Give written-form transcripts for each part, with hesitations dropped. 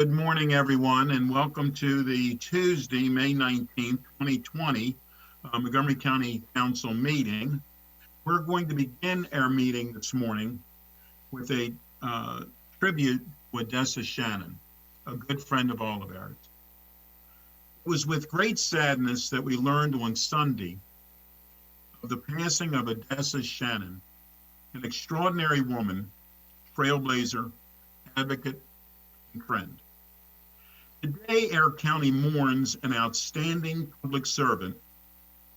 Good morning, everyone, and welcome to the Tuesday, May 19th, 2020 Montgomery County Council meeting. We're going to begin our meeting this morning with a tribute to Odessa Shannon, a good friend of all of ours. It was with great sadness that we learned on Sunday of the passing of Odessa Shannon, an extraordinary woman, trailblazer, advocate, and friend. Today, our county mourns an outstanding public servant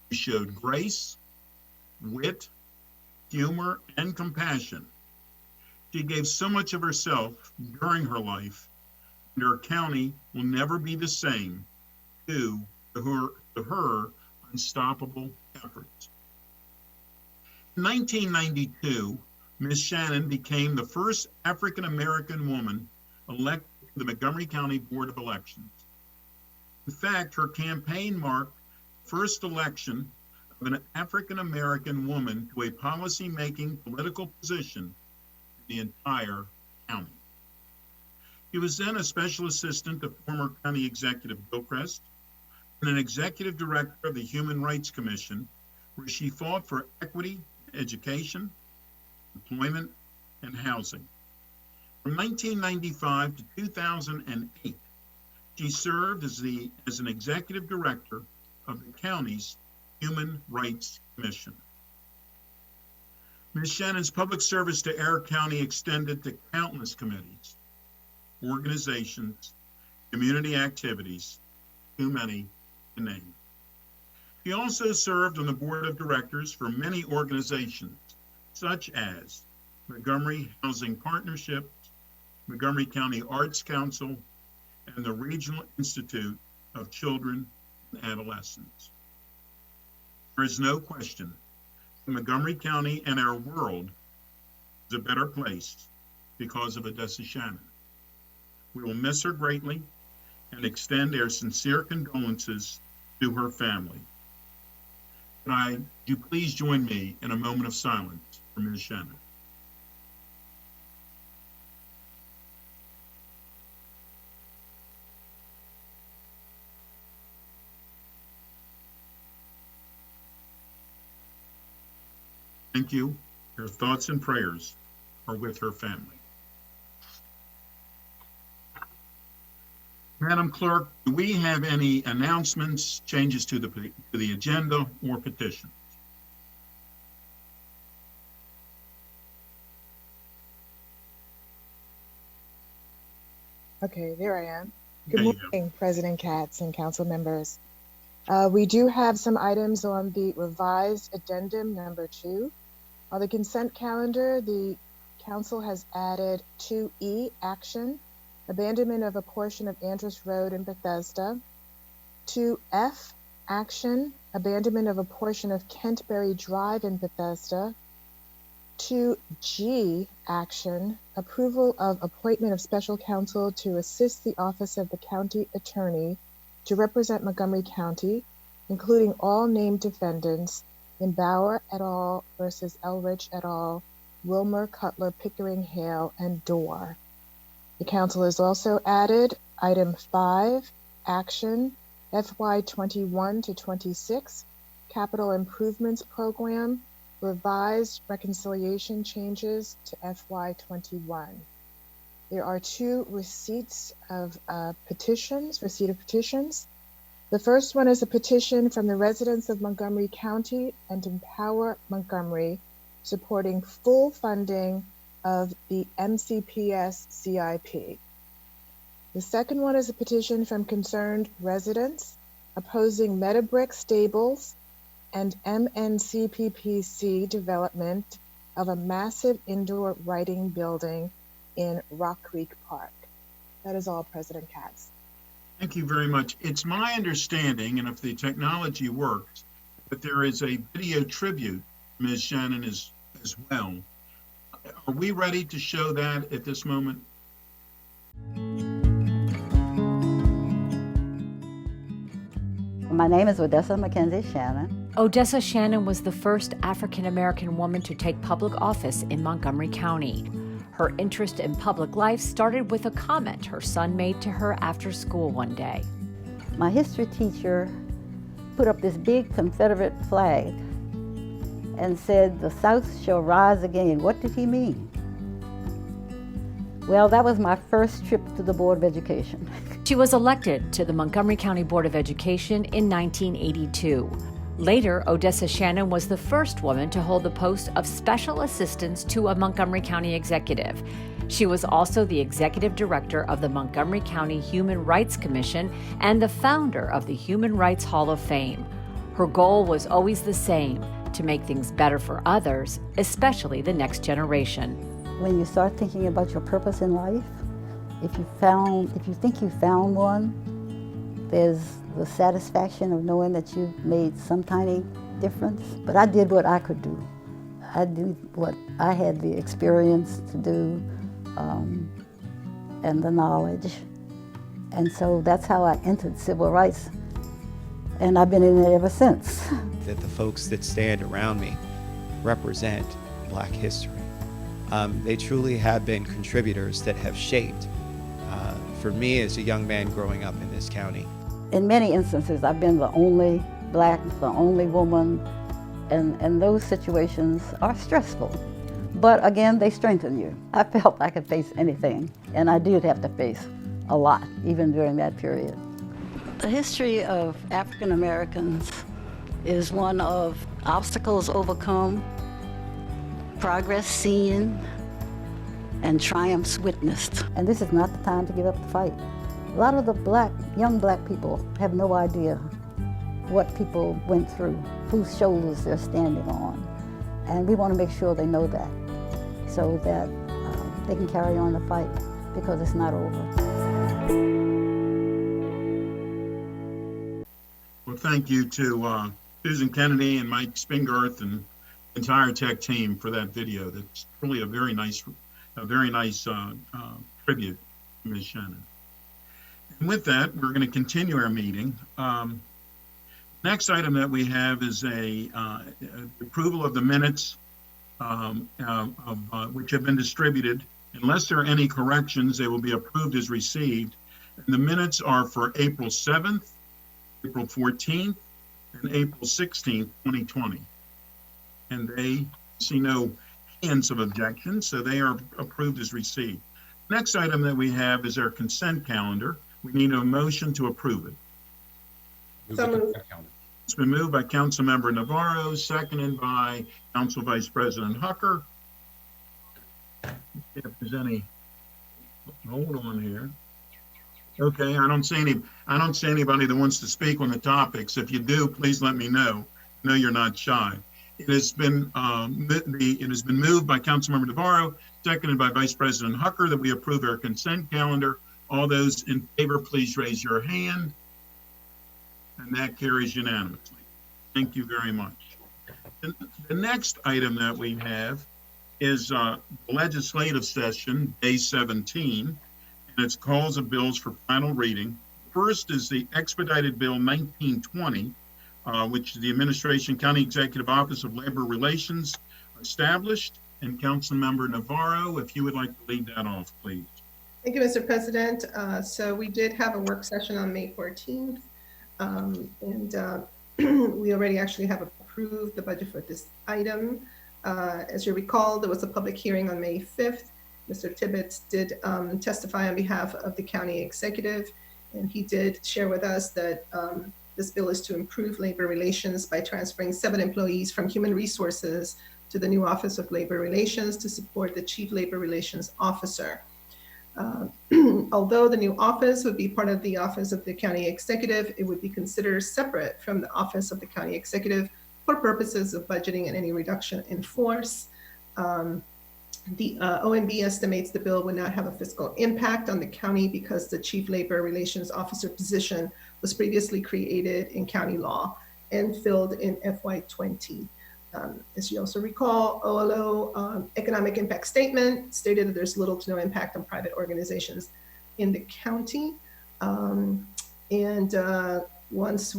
who showed grace, wit, humor, and compassion. She gave so much of herself during her life, and our county will never be the same due to her unstoppable efforts. In 1992, Ms. Shannon became the first African-American woman elected to the Montgomery County Board of Elections. In fact, her campaign marked the first election of an African-American woman to a policy-making political position in the entire county. She was then a special assistant to former County Executive Gilchrist and an executive director of the Human Rights Commission, where she fought for equity, education, employment, and housing. From 1995 to 2008, she served as an executive director of the county's Human Rights Commission. Ms. Shannon's public service to our county extended to countless committees, organizations, community activities, too many to name. She also served on the board of directors for many organizations, such as Montgomery Housing Partnership, Montgomery County Arts Council, and the Regional Institute of Children and Adolescents. There is no question that Montgomery County and our world is a better place because of Odessa Shannon. We will miss her greatly and extend our sincere condolences to her family. Would you please join me in a moment of silence for Ms. Shannon? Thank you. Her thoughts and prayers are with her family. Madam Clerk, do we have any announcements, changes to the agenda, or petitions? Okay, there I am. Good morning, President Katz and council members. We do have some items on the revised addendum number 2. On the consent calendar, the council has added 2E, action, abandonment of a portion of Andrus Road in Bethesda. 2F, action, abandonment of a portion of Kentberry Drive in Bethesda. 2G, action, approval of appointment of special counsel to assist the office of the county attorney to represent Montgomery County, including all named defendants in Bauer et al. Versus Elrich et al., Wilmer, Cutler, Pickering, Hale, and Dorr. The council has also added item 5, action, FY 21 to 26, capital improvements program, revised reconciliation changes to FY 21. There are 2 receipts of receipt of petitions. The first one is a petition from the residents of Montgomery County and Empower Montgomery supporting full funding of the MCPS CIP. The second one is a petition from concerned residents opposing Metabrick Stables and MNCPPC development of a massive indoor writing building in Rock Creek Park. That is all, President Katz. Thank you very much. It's my understanding, and if the technology works, that there is a video tribute to Ms. Shannon as well. Are we ready to show that at this moment? My name is Odessa Mackenzie Shannon. Odessa Shannon was the first African-American woman to take public office in Montgomery County. Her interest in public life started with a comment her son made to her after school one day. My history teacher put up this big Confederate flag and said, "The South shall rise again." What did he mean? Well, that was my first trip to the Board of Education. She was elected to the Montgomery County Board of Education in 1982. Later, Odessa Shannon was the first woman to hold the post of Special Assistant to a Montgomery County executive. She was also the executive director of the Montgomery County Human Rights Commission and the founder of the Human Rights Hall of Fame. Her goal was always the same, to make things better for others, especially the next generation. When you start thinking about your purpose in life, if you think you found one, there's the satisfaction of knowing that you've made some tiny difference. But I did what I could do. I did what I had the experience to do and the knowledge. And so that's how I entered civil rights. And I've been in it ever since. That the folks that stand around me represent Black history. They truly have been contributors that have shaped, for me as a young man growing up in this county. In many instances, I've been the only Black, the only woman, and those situations are stressful. But again, they strengthen you. I felt I could face anything, and I did have to face a lot, even during that period. The history of African Americans is one of obstacles overcome, progress seen, and triumphs witnessed. And this is not the time to give up the fight. A lot of the young black people have no idea what people went through, whose shoulders they're standing on. And we want to make sure they know that, so that they can carry on the fight, because it's not over. Well, thank you to Susan Kennedy and Mike Spingarth and the entire tech team for that video. That's really a very nice tribute to Ms. Shannon. And with that, we're going to continue our meeting. Next item that we have is a approval of the minutes which have been distributed. Unless there are any corrections, they will be approved as received. And the minutes are for April 7th, April 14th, and April 16th, 2020. And they see no hands of objection, so they are approved as received. Next item that we have is our consent calendar. We need a motion to approve it. It's been moved by Councilmember Navarro, seconded by Council Vice President Hucker. If there's any, hold on here. Okay, I don't see anybody that wants to speak on the topics. If you do, please let me know. I know you're not shy. It has been moved by Councilmember Navarro, seconded by Vice President Hucker, that we approve our consent calendar. All those in favor, please raise your hand. And that carries unanimously. Thank you very much. The next item that we have is legislative session, day 17, and it's calls of bills for final reading. First is the expedited bill 1920, which the Administration County Executive Office of Labor Relations established. And Councilmember Navarro, if you would like to lead that off, please. Thank you, Mr. President. So we did have a work session on May 14th, we already actually have approved the budget for this item. As you recall, there was a public hearing on May 5th. Mr. Tibbetts did testify on behalf of the county executive, and he did share with us that this bill is to improve labor relations by transferring 7 employees from Human Resources to the new Office of Labor Relations to support the Chief Labor Relations Officer. Although the new office would be part of the Office of the County Executive, it would be considered separate from the Office of the County Executive for purposes of budgeting and any reduction in force. The OMB estimates the bill would not have a fiscal impact on the county because the Chief Labor Relations Officer position was previously created in county law and filled in FY20. As you also recall, OLO economic impact statement stated that there's little to no impact on private organizations in the county. Once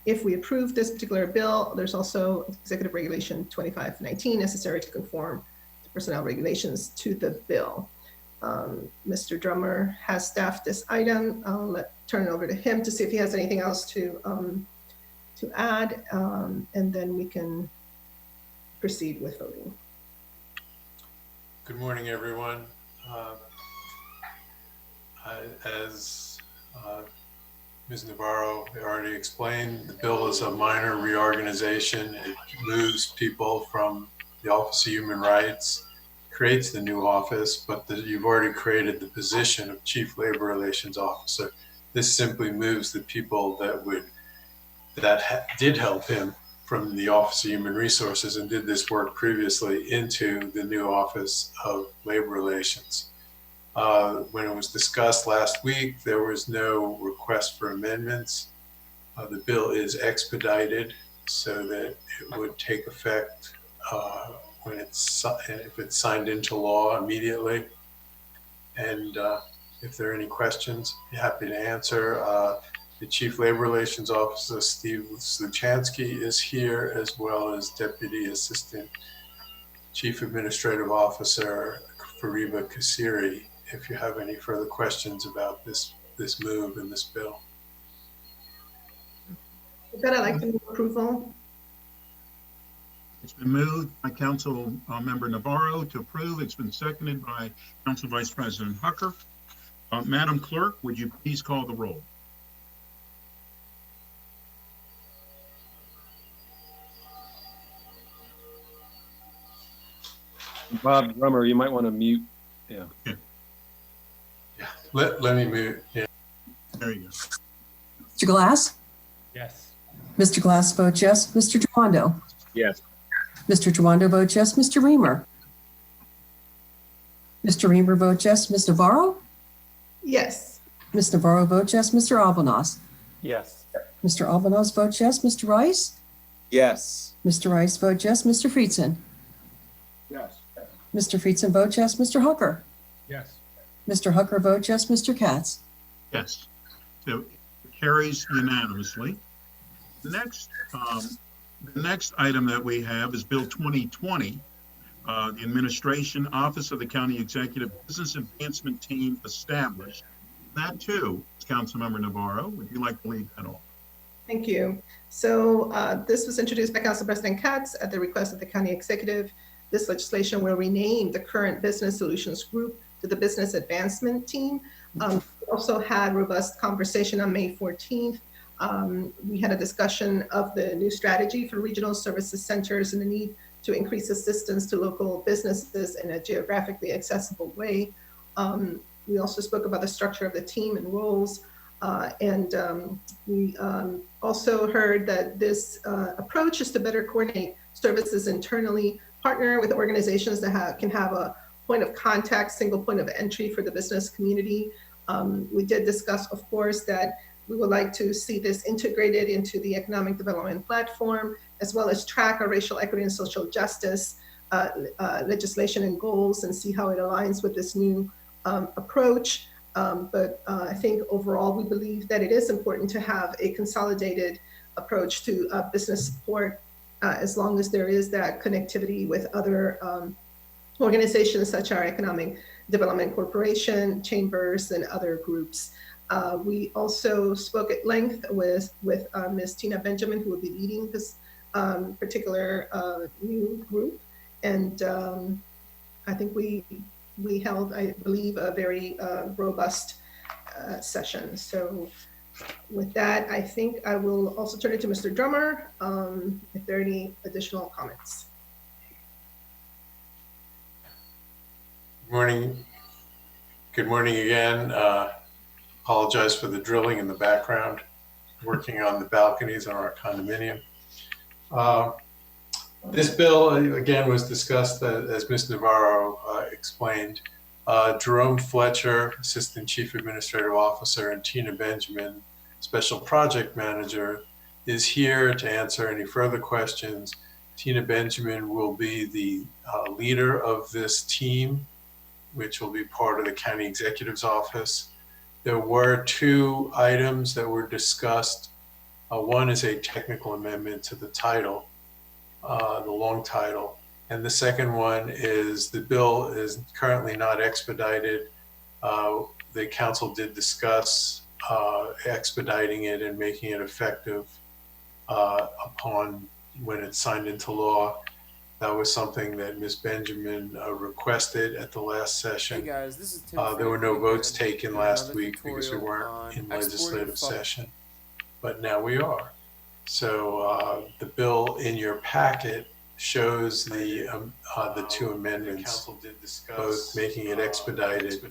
if we approve this particular bill, there's also Executive Regulation 2519 necessary to conform to personnel regulations to the bill. Mr. Drummer has staffed this item. I'll turn it over to him to see if he has anything else to add, and then we can proceed with voting. Good morning, everyone. As Ms. Navarro already explained, the bill is a minor reorganization. It moves people from the Office of Human Rights, creates the new office, but you've already created the position of Chief Labor Relations Officer. This simply moves the people that did help him from the Office of Human Resources and did this work previously into the new Office of Labor Relations. When it was discussed last week, there was no request for amendments. The bill is expedited so that it would take effect if it's signed into law immediately. And if there are any questions, I'm happy to answer. The Chief Labor Relations Officer, Steve Sluchansky, is here, as well as Deputy Assistant Chief Administrative Officer, Fariba Kassiri, if you have any further questions about this move in this bill. With that, I'd like to move approval. It's been moved by Council Member Navarro to approve. It's been seconded by Council Vice President Hucker. Madam Clerk, would you please call the roll? Bob Drummer, you might want to mute. Yeah. Let me move. Yeah. There you go. Mr. Glass? Yes. Mr. Glass votes yes. Mr. Drawando? Yes. Mr. Drawando votes yes. Mr. Reamer? Mr. Reamer votes yes. Ms. Navarro? Yes. Ms. Navarro votes yes. Mr. Albanos? Yes. Mr. Albanos votes yes. Mr. Rice? Yes. Mr. Rice votes yes. Mr. Friedson? Yes. Mr. Friedson votes yes. Mr. Hucker? Yes. Mr. Hucker votes yes. Mr. Katz? Yes. So it carries unanimously. The next item that we have is Bill 2020, the Administration Office of the County Executive Business Advancement Team established. That too is Councilmember Navarro. Would you like to lead that off? Thank you. So this was introduced by Council President Katz at the request of the County Executive. This legislation will rename the current Business Solutions Group to the Business Advancement Team. We also had robust conversation on May 14th. We had a discussion of the new strategy for regional services centers and the need to increase assistance to local businesses in a geographically accessible way. We also spoke about the structure of the team and roles. We also heard that this approach is to better coordinate services internally, partner with organizations that can have a point of contact, single point of entry for the business community. We did discuss, of course, that we would like to see this integrated into the economic development platform, as well as track our racial equity and social justice legislation and goals and see how it aligns with this new approach. But I think overall, we believe that it is important to have a consolidated approach to business support as long as there is that connectivity with other organizations such as our Economic Development Corporation, chambers, and other groups. We also spoke at length with Ms. Tina Benjamin, who will be leading this particular new group. And I think we held, I believe, a very robust session. So with that, I think I will also turn it to Mr. Drummer if there are any additional comments. Good morning. Good morning again. Apologize for the drilling in the background, working on the balconies in our condominium. This bill, again, was discussed, as Ms. Navarro explained. Jerome Fletcher, Assistant Chief Administrative Officer, and Tina Benjamin, Special Project Manager, is here to answer any further questions. Tina Benjamin will be the leader of this team, which will be part of the County Executive's Office. There were two items that were discussed. One is a technical amendment to the title, the long title, And the second one is the bill is currently not expedited. The council did discuss expediting it and making it effective upon when it's signed into law. That was something that Ms. Benjamin requested at the last session. Hey guys, this is Tim There were no Franklin votes again. taken Another last week because we tutorial weren't on in exporting legislative file- session, but now we are. So the bill in your packet shows the two amendments, both making it expedited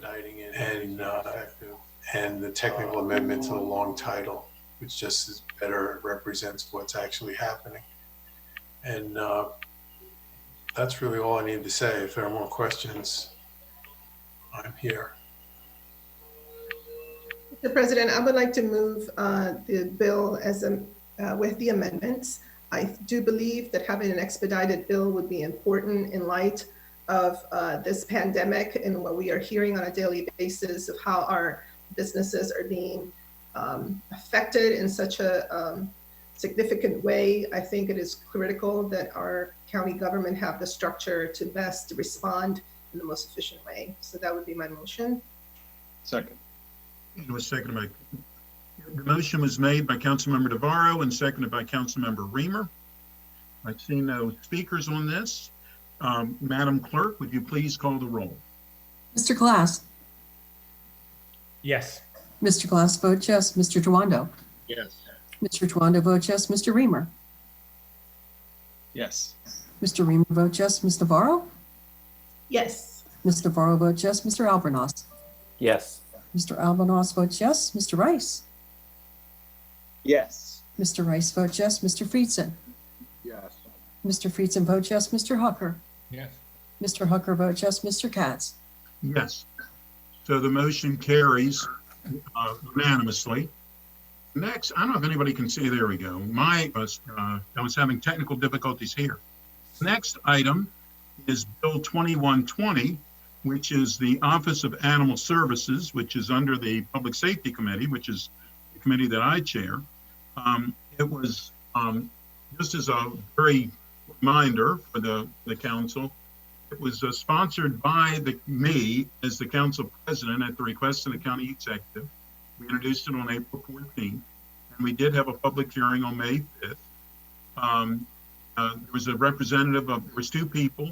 and the technical amendment to the long title, which just is better represents what's actually happening. And that's really all I need to say. If there are more questions, I'm here. Mr. President, I would like to move the bill as with the amendments. I do believe that having an expedited bill would be important in light of this pandemic and what we are hearing on a daily basis of how our businesses are being affected in such a significant way. I think it is critical that our county government have the structure to best respond in the most efficient way. So that would be my motion. Second. It was seconded by, the motion was made by Councilmember Navarro and seconded by Councilmember Reamer. I see no speakers on this. Madam Clerk, would you please call the roll? Mr. Glass. Yes. Mr. Glass votes yes. Mr. Tawando. Yes. Mr. Tawando votes yes. Mr. Reamer. Yes. Mr. Reamer votes yes. Ms. Navarro. Yes. Ms. Navarro votes yes. Mr. Albornoz. Yes. Mr. Albornoz votes yes. Mr. Rice. Yes. Mr. Rice votes yes. Mr. Friedson. Yes. Mr. Friedson votes yes. Mr. Hucker. Yes. Mr. Hucker votes yes. Mr. Katz. Yes. So the motion carries unanimously. Next, I don't know if anybody can see, there we go. I was having technical difficulties here. Next item is Bill 2120, which is the Office of Animal Services, which is under the Public Safety Committee, which is the committee that I chair. It was, just as a very reminder for the council, it was sponsored by me as the council president at the request of the county executive. We introduced it on April 14th, and we did have a public hearing on May 5th. There was a representative of, there was two people,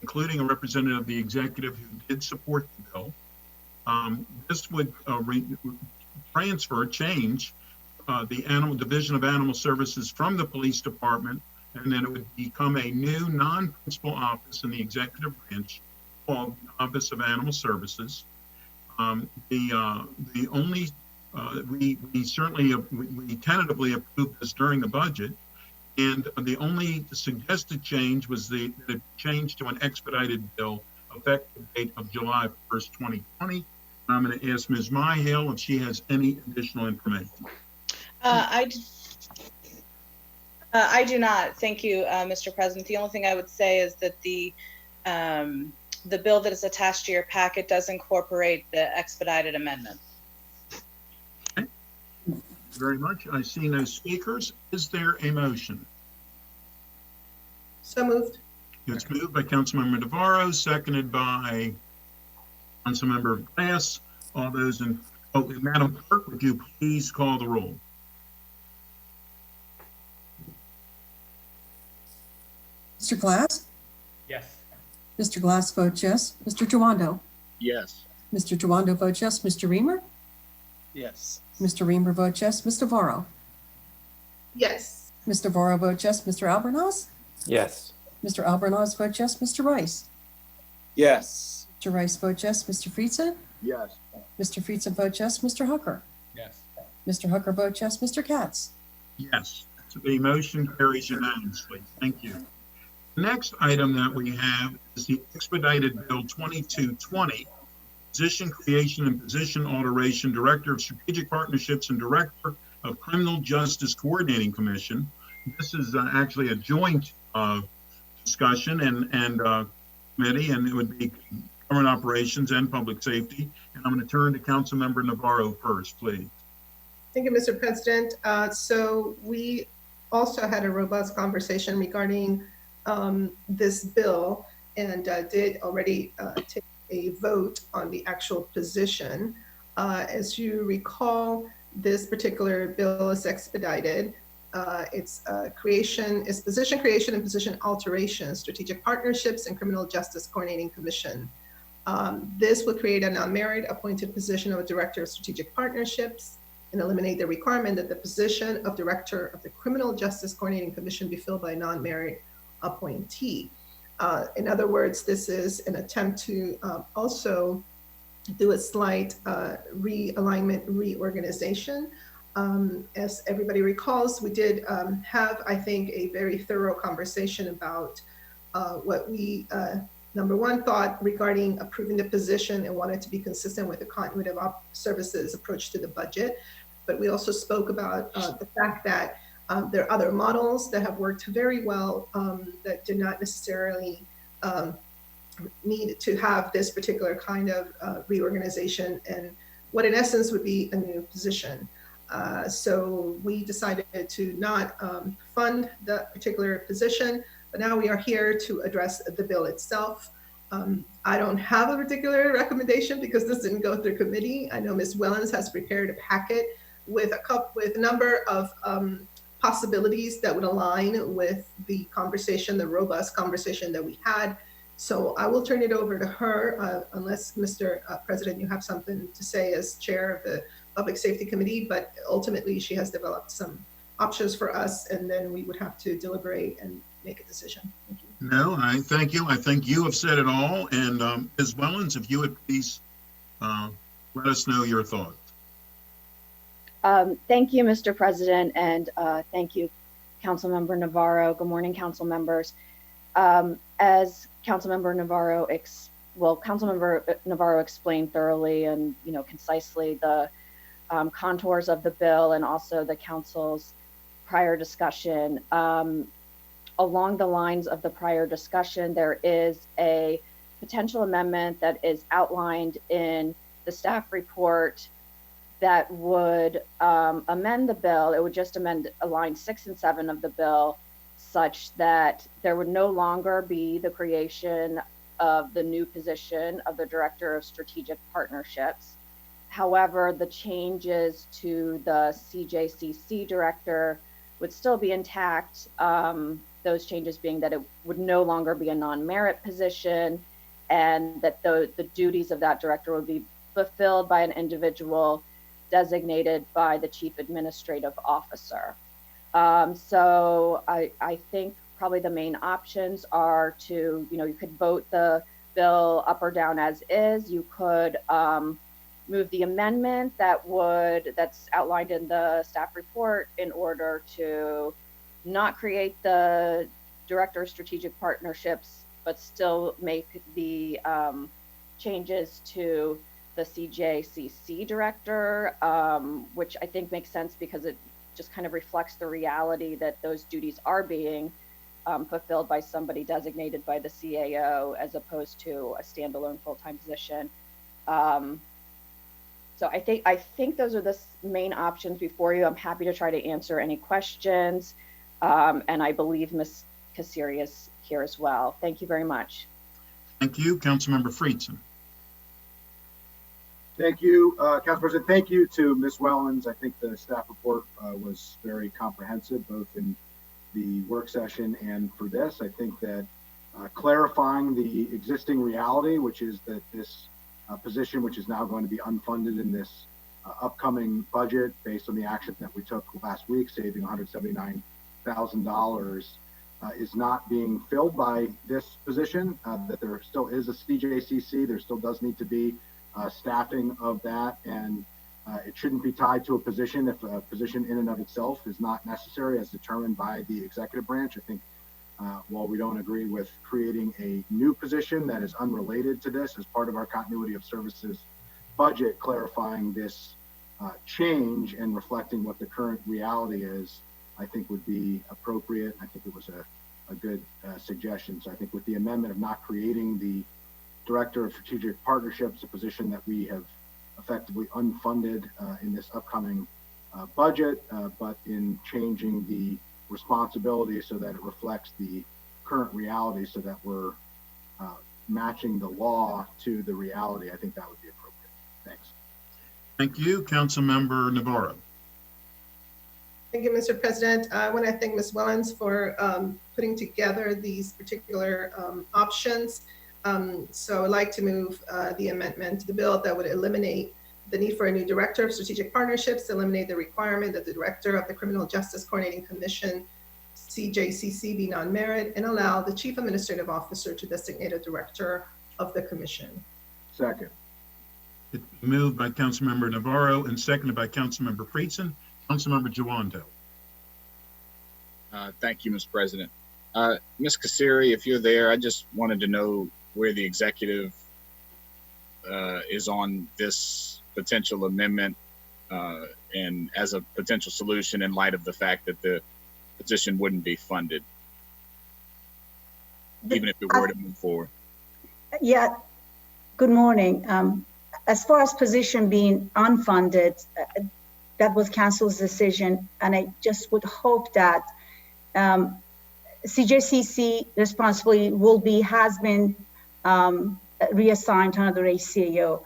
including a representative of the executive who did support the bill. This would change the Division of Animal Services from the police department, and then it would become a new non-principal office in the executive branch called Office of Animal Services. The only, we tentatively approved this during the budget, and the only suggested change was the change to an expedited bill effective date of July 1st, 2020. I'm going to ask Ms. Myhill if she has any additional information. I do not. Thank you, Mr. President. The only thing I would say is that the bill that is attached to your packet does incorporate the expedited amendment. Okay. Thank you very much. I see no speakers. Is there a motion? So moved. It's moved by Councilmember Navarro, seconded by Councilmember Glass. All those in, Madam Clerk, would you please call the roll? Mr. Glass. Yes. Mr. Glass votes yes. Mr. Tawando. Yes. Mr. Tawando votes yes. Mr. Reamer. Yes. Mr. Reamer votes yes. Ms. Navarro. Yes. Ms. Navarro votes yes. Mr. Albornoz. Yes. Mr. Albornoz votes yes. Mr. Rice. Yes. Mr. Rice votes yes. Mr. Friedson. Yes. Mr. Friedson votes yes. Mr. Hucker. Yes. Mr. Hucker votes yes. Mr. Katz. Yes. So the motion carries unanimously. Thank you. The next item that we have is the expedited Bill 2220, Position Creation and Position Alteration, Director of Strategic Partnerships and Director of Criminal Justice Coordinating Commission. This is actually a joint discussion and committee, and it would be government operations and public safety. And I'm going to turn to Councilmember Navarro first, please. Thank you, Mr. President. So we also had a robust conversation regarding this bill and did already take a vote on the actual position. As you recall, this particular bill is expedited. It's position creation and position alteration, strategic partnerships, and criminal justice coordinating commission. This will create a non-merit appointed position of a director of strategic partnerships and eliminate the requirement that the position of director of the criminal justice coordinating commission be filled by a non-merit appointee. In other words, this is an attempt to also do a slight realignment, reorganization. As everybody recalls, we did have, I think, a very thorough conversation about what we, number one, thought regarding approving the position and wanted to be consistent with the continuity of services approach to the budget. But we also spoke about the fact that there are other models that have worked very well that do not necessarily need to have this particular kind of reorganization and what in essence would be a new position. So we decided to not fund the particular position, but now we are here to address the bill itself. I don't have a particular recommendation because this didn't go through committee. I know Ms. Wellens has prepared a packet with a number of possibilities that would align with the conversation, the robust conversation that we had. So I will turn it over to her, unless Mr. President, you have something to say as chair of the Public Safety Committee, but ultimately she has developed some options for us and then we would have to deliberate and make a decision. Thank you. No, I thank you. I think you have said it all. And Ms. Wellens, if you would please let us know your thoughts. Thank you, Mr. President, and thank you, Councilmember Navarro. Good morning, council members. As Councilmember Navarro, Councilmember Navarro explained thoroughly and concisely the contours of the bill and also the council's prior discussion. Along the lines of the prior discussion, there is a potential amendment that is outlined in the staff report that would amend the bill. It would just amend line 6 and 7 of the bill such that there would no longer be the creation of the new position of the Director of Strategic Partnerships. However, the changes to the CJCC Director would still be intact. Those changes being that it would no longer be a non-merit position and that the duties of that director would be fulfilled by an individual designated by the Chief Administrative Officer. So I think probably the main options are to, you could vote the bill up or down as is. You could move the amendment that's outlined in the staff report in order to not create the Director of Strategic Partnerships, but still make the changes to the CJCC Director, which I think makes sense because it just kind of reflects the reality that those duties are being fulfilled by somebody designated by the CAO as opposed to a standalone full-time position. So I think those are the main options before you. I'm happy to try to answer any questions. And I believe Ms. Kassiri is here as well. Thank you very much. Thank you, Councilmember Friedson. Thank you, Council President. Thank you to Ms. Wellens. I think the staff report was very comprehensive, both in the work session and for this. I think that clarifying the existing reality, which is that this position, which is now going to be unfunded in this upcoming budget based on the action that we took last week, saving $179,000, is not being filled by this position, that there still is a CJCC, there still does need to be staffing of that, and it shouldn't be tied to a position if a position in and of itself is not necessary as determined by the executive branch. I think while we don't agree with creating a new position that is unrelated to this as part of our continuity of services budget, clarifying this change and reflecting what the current reality is, I think would be appropriate. I think it was a good suggestion. So I think with the amendment of not creating the Director of Strategic Partnerships, a position that we have effectively unfunded in this upcoming budget, but in changing the responsibility so that it reflects the current current reality so that we're matching the law to the reality, I think that would be appropriate. Thanks. Thank you. Councilmember Navarro. Thank you, Mr. President. I want to thank Ms. Wellens for putting together these particular options. So I'd like to move the amendment to the bill that would eliminate the need for a new director of strategic partnerships, eliminate the requirement that the director of the Criminal Justice Coordinating Commission, CJCC, be non-merit, and allow the chief administrative officer to designate a director of the commission. Second. It's moved by Councilmember Navarro and seconded by Councilmember Friedson. Councilmember Jawando. Thank you, Mr. President. Ms. Kassiri, if you're there, I just wanted to know where the executive is on this potential amendment and as a potential solution in light of the fact that the position wouldn't be funded, even if it were to move forward. Yeah, good morning. As far as position being unfunded, that was council's decision, and I just would hope that CJCC responsibility has been reassigned to another ACAO.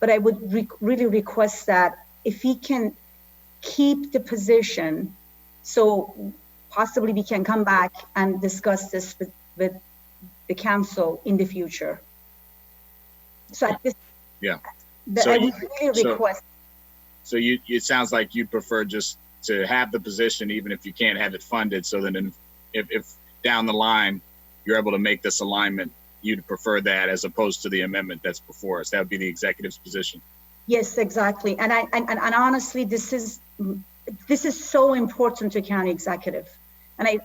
But I would really request that if he can keep the position, so possibly we can come back and discuss this with the council in the future. So at this, yeah, I would really request. So it sounds like you'd prefer just to have the position, even if you can't have it funded. So then if down the line, you're able to make this alignment, you'd prefer that as opposed to the amendment that's before us. That would be the executive's position. Yes, exactly. And honestly, this is so important to county executive. And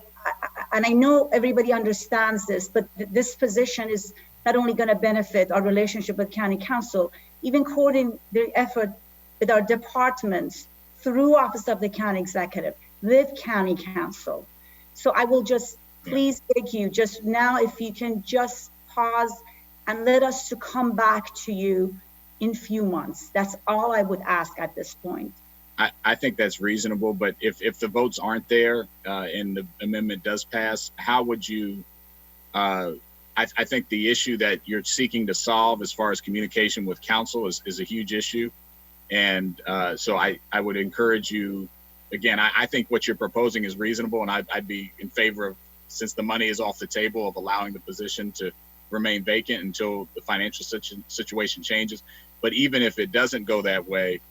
I know everybody understands this, but this position is not only going to benefit our relationship with county council, even coordinating the effort with our departments through Office of the County Executive with County Council. So I will just please beg you, just now, if you can just pause and let us to come back to you in few months. That's all I would ask at this point. I think that's reasonable, but if the votes aren't there and the amendment does pass, how would you, I think the issue that you're seeking to solve as far as communication with council is a huge issue. And so I would encourage you, again, I think what you're proposing is reasonable, and I'd be in favor of, since the money is off the table, of allowing the position to remain vacant until the financial situation changes. But even if it doesn't go that way,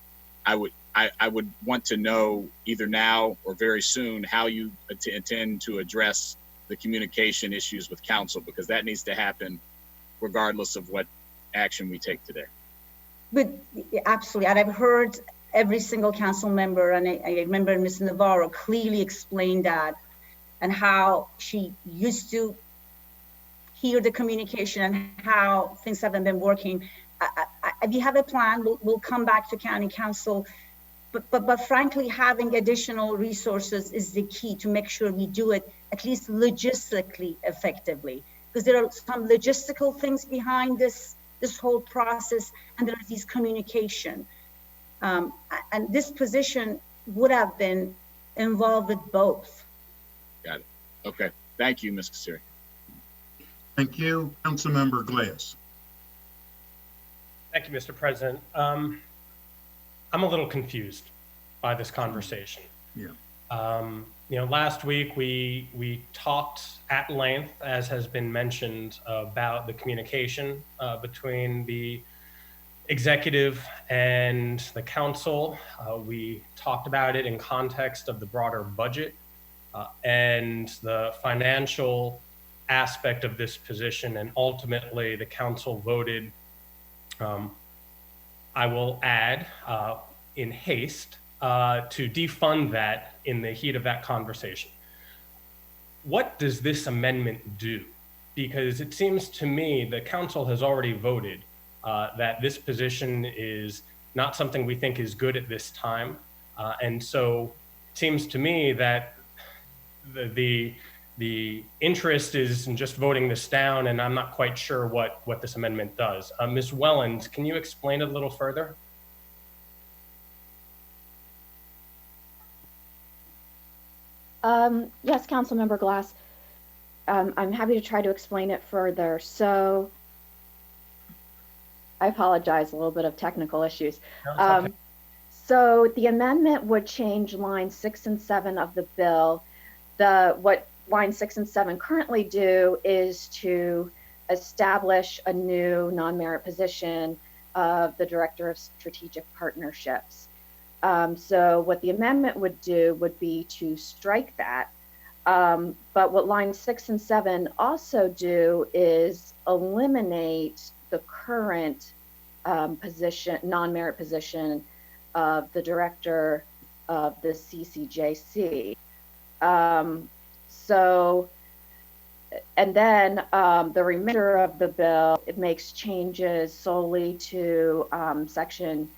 I would want to know either now or very soon how you intend to address the communication issues with council, because that needs to happen regardless of what action we take today. But absolutely, and I've heard every single council member, and I remember Ms. Navarro clearly explained that, and how she used to hear the communication and how things haven't been working. We have a plan. We'll come back to county council, but frankly, having additional resources is the key to make sure we do it at least logistically effectively, because there are some logistical things behind this whole process, and there is these communication. And this position would have been involved with both. Got it. Okay. Thank you, Ms. Kassiri. Thank you. Councilmember Glass. Thank you, Mr. President. I'm a little confused by this conversation. Yeah. Last week we talked at length, as has been mentioned, about the communication between the executive and the council. We talked about it in context of the broader budget and the financial aspect of this position, and ultimately the council voted, I will add, in haste, to defund that in the heat of that conversation. What does this amendment do? Because it seems to me the council has already voted that this position is not something we think is good at this time. And so it seems to me that the interest is in just voting this down, and I'm not quite sure what this amendment does. Ms. Wellens, can you explain it a little further? Yes, Councilmember Glass. I'm happy to try to explain it further. So I apologize, a little bit of technical issues. No, it's okay. So the amendment would change lines 6 and 7 of the bill. What lines 6 and 7 currently do is to establish a new non-merit position of the Director of Strategic Partnerships. So what the amendment would do would be to strike that. But what lines 6 and 7 also do is eliminate the current position, non-merit position of the Director of the CCJC. And then the remainder of the bill, it makes changes solely to section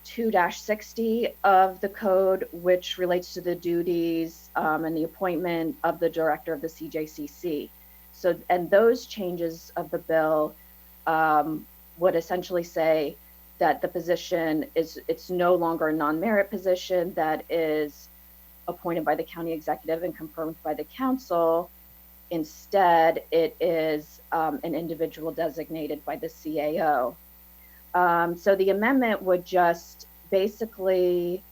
2-60 of the code, which relates to the duties and the appointment of the Director of the CJCC. So, and those changes of the bill would essentially say that the position it's no longer a non-merit position that is appointed by the county executive and confirmed by the council. Instead, it is an individual designated by the CAO. So the amendment would just basically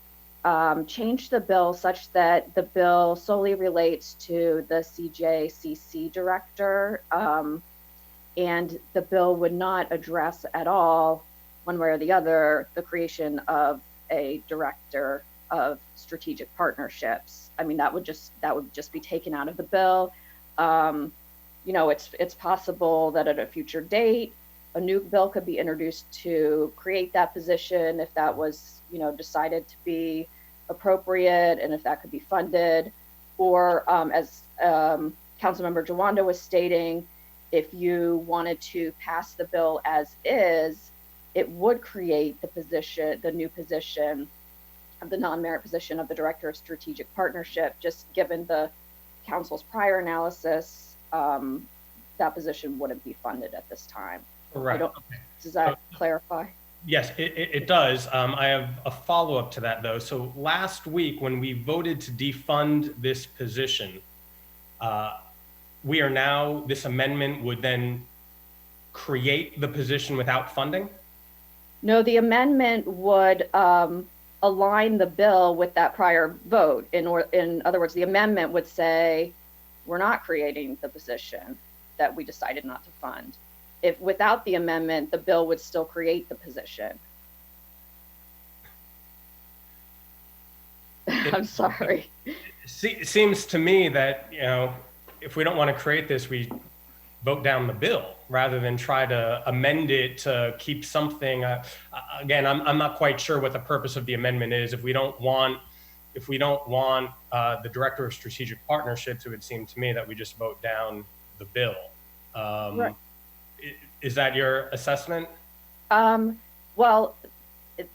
change the bill such that the bill solely relates to the CJCC director, and the bill would not address at all, one way or the other, the creation of a director of strategic partnerships. I mean, that would just be taken out of the bill. You know, it's possible that at a future date, a new bill could be introduced to create that position if that was, you know, decided to be appropriate and if that could be funded. Or as Councilmember Jawanda was stating, if you wanted to pass the bill as is, it would create the position, the new position of the non-merit position of the Director of Strategic Partnership. Just given the council's prior analysis, that position wouldn't be funded at this time. Right. Does that clarify? Yes, it does. I have a follow-up to that, though. So last week, when we voted to defund this position, this amendment would then create the position without funding? No, the amendment would align the bill with that prior vote. In other words, the amendment would say, we're not creating the position that we decided not to fund. If without the amendment, the bill would still create the position. I'm sorry. It seems to me that, you know, if we don't want to create this, we vote down the bill rather than try to amend it to keep something. Again, I'm not quite sure what the purpose of the amendment is. If we don't want the Director of Strategic Partnerships, it would seem to me that we just vote down the bill. Right. Is that your assessment? Well,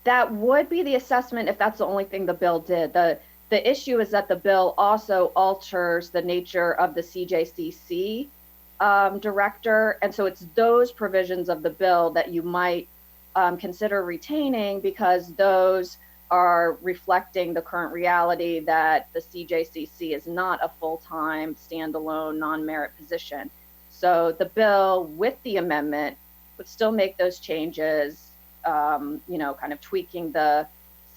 that would be the assessment if that's the only thing the bill did. The issue is that the bill also alters the nature of the CJCC director. And so it's those provisions of the bill that you might consider retaining, because those are reflecting the current reality that the CJCC is not a full-time standalone non-merit position. So the bill with the amendment would still make those changes, you know, kind of tweaking the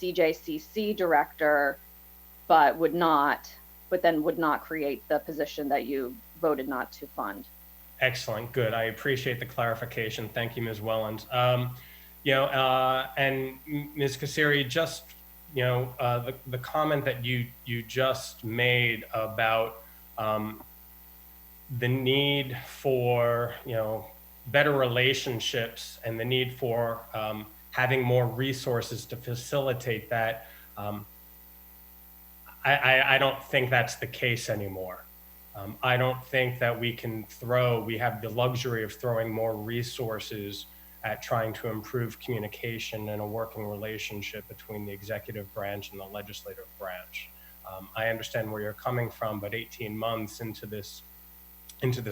CJCC director, but would not create the position that you voted not to fund. Excellent, good. I appreciate the clarification. Thank you, Ms. Welland. You know, and Ms. Kassiri, just, you know, the comment that you just made about the need for, you know, better relationships and the need for having more resources to facilitate that. I don't think that's the case anymore. I don't think that we have the luxury of throwing more resources at trying to improve communication and a working relationship between the executive branch and the legislative branch. I understand where you're coming from, but 18 months into this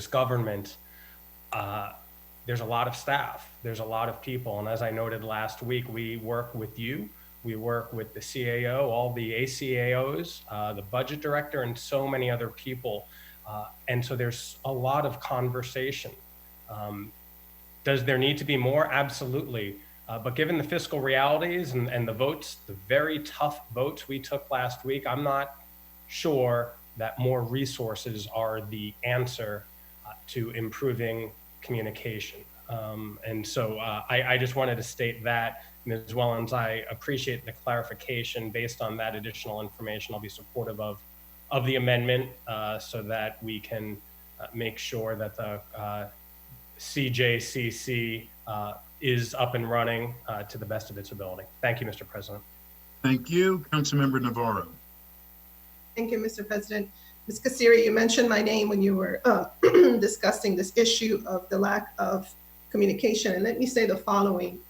government, there's a lot of staff, there's a lot of people. And as I noted last week, we work with you, we work with the CAO, all the ACAOs, the budget director, and so many other people And so there's a lot of conversation. Does there need to be more? Absolutely. But given the fiscal realities and the votes, the very tough votes we took last week, I'm not sure that more resources are the answer to improving communication. And so I just wanted to state that, Ms. Wellens, I appreciate the clarification. Based on that additional information, I'll be supportive of the amendment so that we can make sure that the CJCC is up and running to the best of its ability. Thank you, Mr. President. Thank you. Councilmember Navarro. Thank you, Mr. President. Ms. Kasiri, you mentioned my name when you were discussing this issue of the lack of communication. And let me say the following.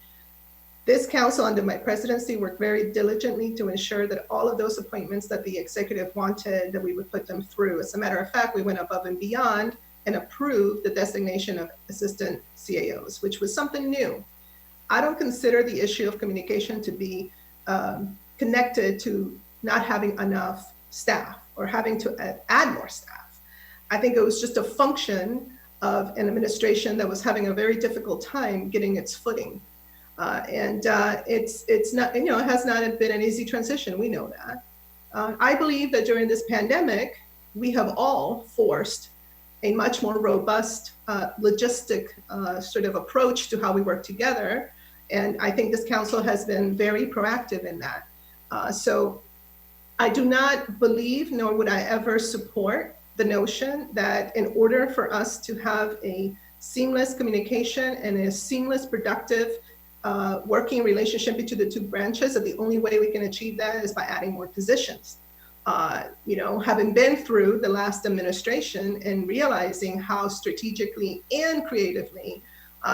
This council under my presidency worked very diligently to ensure that all of those appointments that the executive wanted, that we would put them through. As a matter of fact, we went above and beyond and approved the designation of assistant CAOs, which was something new. I don't consider the issue of communication to be connected to not having enough staff or having to add more staff. I think it was just a function of an administration that was having a very difficult time getting its footing. It's not, it has not been an easy transition. We know that. I believe that during this pandemic, we have all forced a much more robust logistic sort of approach to how we work together. And I think this council has been very proactive in that. So I do not believe, nor would I ever support the notion that in order for us to have a seamless communication and a seamless, productive working relationship between the two branches, that the only way we can achieve that is by adding more positions. Having been through the last administration and realizing how strategically and creatively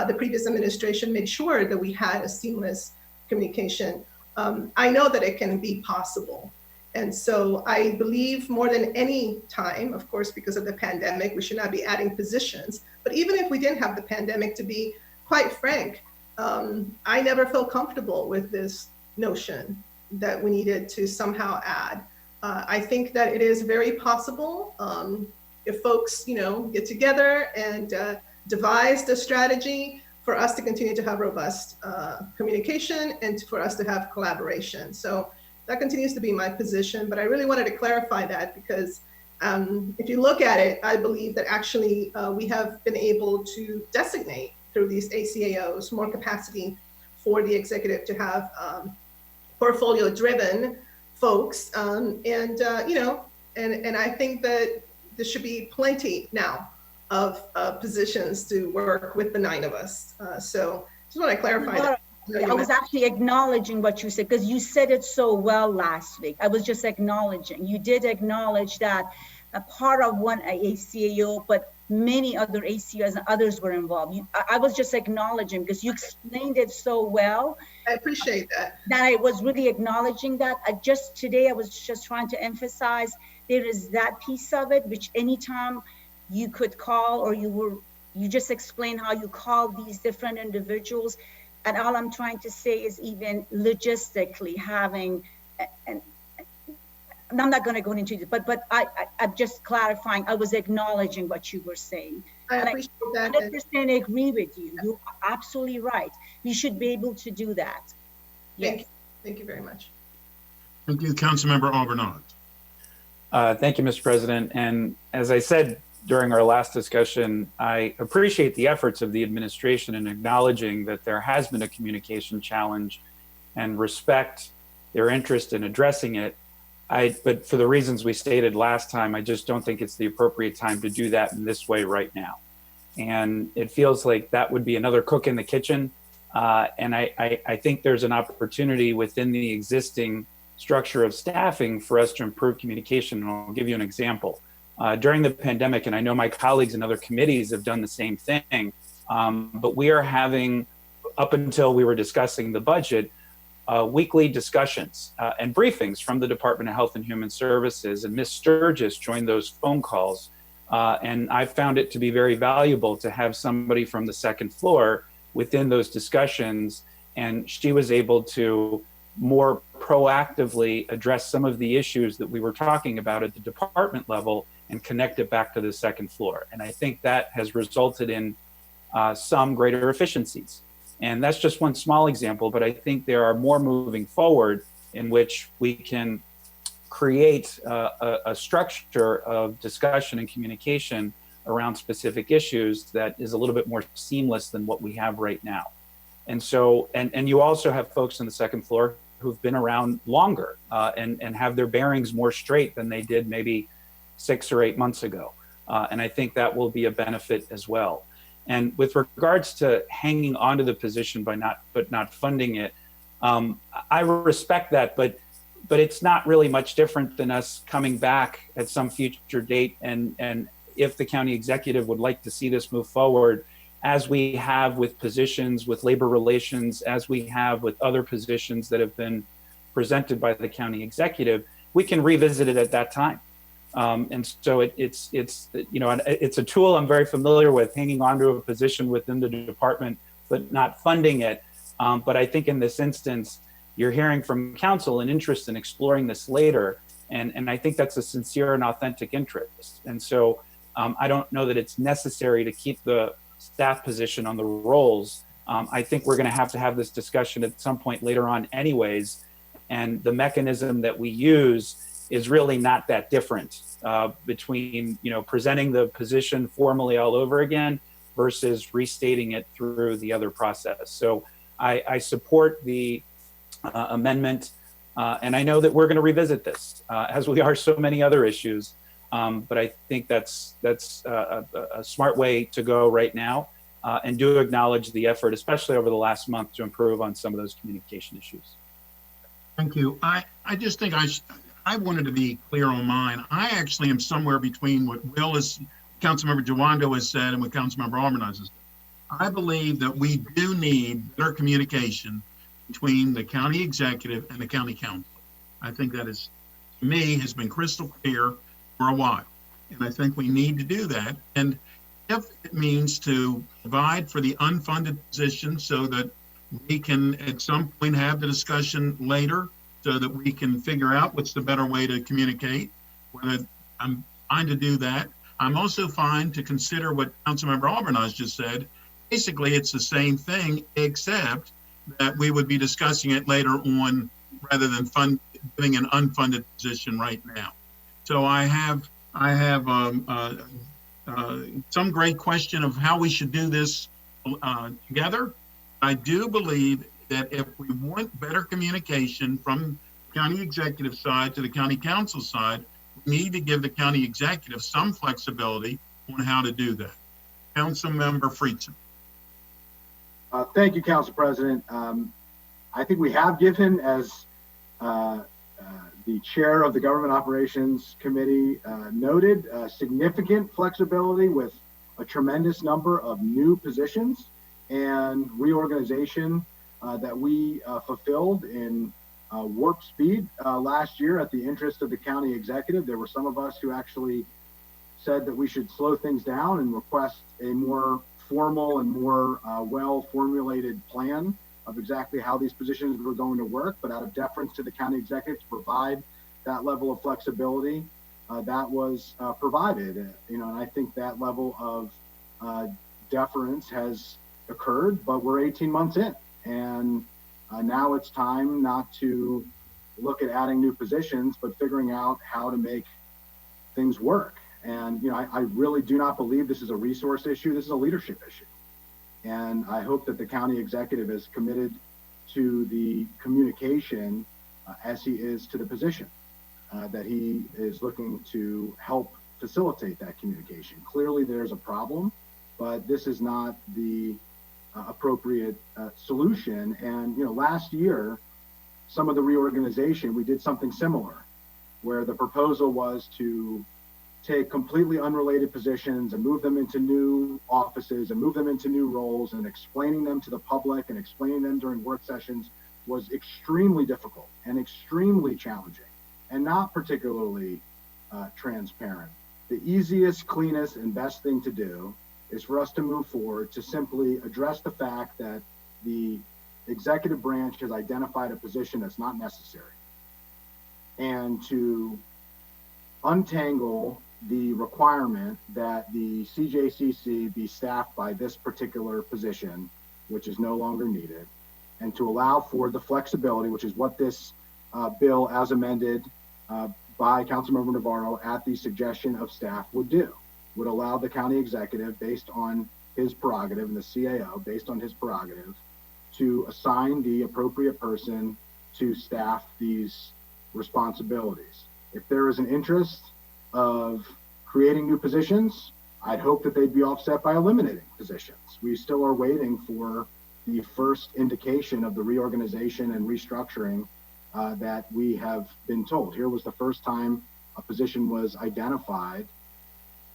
the previous administration made sure that we had a seamless communication, I know that it can be possible. And so I believe more than any time, of course, because of the pandemic, we should not be adding positions. But even if we didn't have the pandemic, to be quite frank, I never felt comfortable with this notion that we needed to somehow add. I think that it is very possible if folks, get together and devise the strategy for us to continue to have robust communication and for us to have collaboration. So that continues to be my position, but I really wanted to clarify that because if you look at it, I believe that actually we have been able to designate through these ACAOs more capacity for the executive to have portfolio-driven folks, and I think that there should be plenty now of positions to work with the 9 of us. So just want to clarify that. I was actually acknowledging what you said because you said it so well last week. I was just acknowledging. You did acknowledge that a part of one ACAO, but many other ACAOs and others were involved. I was just acknowledging because you explained it so well. I appreciate that. That I was really acknowledging that. Today I was just trying to emphasize there is that piece of it, which anytime you could call or you just explain how you call these different individuals. And all I'm trying to say is even logistically having, and I'm not going to go into it, but I'm just clarifying. I was acknowledging what you were saying. I appreciate that. I 100% agree with you. You're absolutely right. We should be able to do that. Yes. Thank you very much. Thank you, Councilmember Albernaz. Thank you, Mr. President. And as I said during our last discussion, I appreciate the efforts of the administration in acknowledging that there has been a communication challenge and respect their interest in addressing it. But for the reasons we stated last time, I just don't think it's the appropriate time to do that in this way right now. And it feels like that would be another cook in the kitchen. And I think there's an opportunity within the existing structure of staffing for us to improve communication. And I'll give you an example. During the pandemic, and I know my colleagues in other committees have done the same thing, but we are having, up until we were discussing the budget, weekly discussions and briefings from the Department of Health and Human Services, and Ms. Sturgis joined those phone calls. And I found it to be very valuable to have somebody from the second floor within those discussions, and she was able to more proactively address some of the issues that we were talking about at the department level and connect it back to the second floor. And I think that has resulted in some greater efficiencies. And that's just one small example, but I think there are more moving forward in which we can create a structure of discussion and communication around specific issues that is a little bit more seamless than what we have right now. And so, and you also have folks on the second floor who've been around longer and have their bearings more straight than they did maybe 6 or 8 months ago. And I think that will be a benefit as well. And with regards to hanging onto the position by not funding it, I respect that, but it's not really much different than us coming back at some future date. And if the county executive would like to see this move forward, as we have with positions with labor relations, as we have with other positions that have been presented by the county executive, we can revisit it at that time. And so it's a tool I'm very familiar with, hanging onto a position within the department, but not funding it. But I think in this instance, you're hearing from council an interest in exploring this later. And I think that's a sincere and authentic interest. And so I don't know that it's necessary to keep the staff position on the rolls. I think we're going to have this discussion at some point later on anyways. And the mechanism that we use is really not that different between, presenting the position formally all over again versus restating it through the other process. So I support the amendment, and I know that we're going to revisit this as we are so many other issues. But I think that's a smart way to go right now, and do acknowledge the effort, especially over the last month, to improve on some of those communication issues. Thank you. I just think I wanted to be clear on mine. I actually am somewhere between what Councilmember Jawando has said and what Councilmember Albornoz has said. I believe that we do need better communication between the county executive and the county council. I think that is, to me, has been crystal clear for a while. And I think we need to do that. And if it means to provide for the unfunded position so that we can at some point have the discussion later so that we can figure out what's the better way to communicate, whether I'm fine to do that. I'm also fine to consider what Councilmember Albornoz just said. Basically, it's the same thing, except that we would be discussing it later on rather than giving an unfunded position right now. So I have some great question of how we should do this together. I do believe that if we want better communication from the county executive side to the county council side, we need to give the county executive some flexibility on how to do that. Councilmember Friedson. Thank you, Council President. I think we have given, as the chair of the Government Operations Committee noted, significant flexibility with a tremendous number of new positions and reorganization that we fulfilled in warp speed last year at the interest of the county executive. There were some of us who actually said that we should slow things down and request a more formal and more well-formulated plan of exactly how these positions were going to work, but out of deference to the county executive to provide that level of flexibility, that was provided. And I think that level of deference has occurred, but we're 18 months in, and now it's time not to look at adding new positions, but figuring out how to make things work. And I really do not believe this is a resource issue. This is a leadership issue. And I hope that the county executive is committed to the communication as he is to the position, that he is looking to help facilitate that communication. Clearly there's a problem, but this is not the appropriate solution. And last year, some of the reorganization, we did something similar, where the proposal was to take completely unrelated positions and move them into new offices and move them into new roles, and explaining them to the public and explaining them during work sessions was extremely difficult and extremely challenging and not particularly transparent. The easiest, cleanest, and best thing to do is for us to move forward to simply address the fact that the executive branch has identified a position that's not necessary, and to untangle the requirement that the CJCC be staffed by this particular position, which is no longer needed, and to allow for the flexibility, which is what this bill as amended by Councilmember Navarro at the suggestion of staff would do, would allow the county executive, based on his prerogative, and the CAO, based on his prerogative, to assign the appropriate person to staff these responsibilities. If there is an interest of creating new positions, I'd hope that they'd be offset by eliminating positions. We still are waiting for the first indication of the reorganization and restructuring that we have been told. Here was the first time a position was identified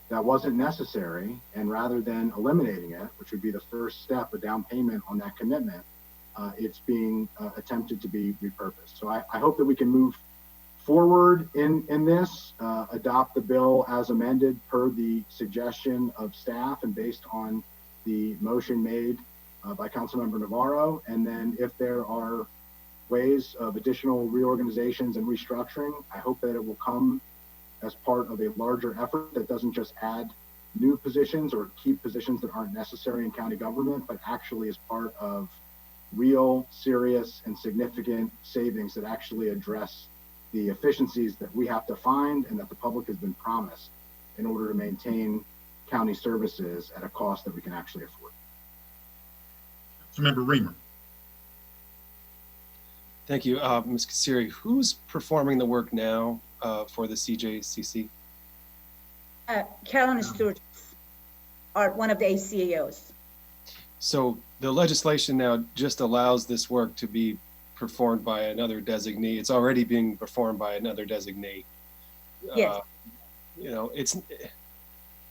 that wasn't necessary, and rather than eliminating it, which would be the first step, a down payment on that commitment, it's being attempted to be repurposed. So I hope that we can move forward in this, adopt the bill as amended per the suggestion of staff and based on the motion made by Councilmember Navarro. And then if there are ways of additional reorganizations and restructuring, I hope that it will come as part of a larger effort that doesn't just add new positions or keep positions that aren't necessary in county government, but actually is part of real, serious, and significant savings that actually address the efficiencies that we have to find and that the public has been promised in order to maintain county services at a cost that we can actually afford. Councilmember Reamer. Thank you, Ms. Kasiri. Who's performing the work now for the CJCC? Carolyn Stewart, are one of the ACAOs. So the legislation now just allows this work to be performed by another designee. It's already being performed by another designee. Yes. You know,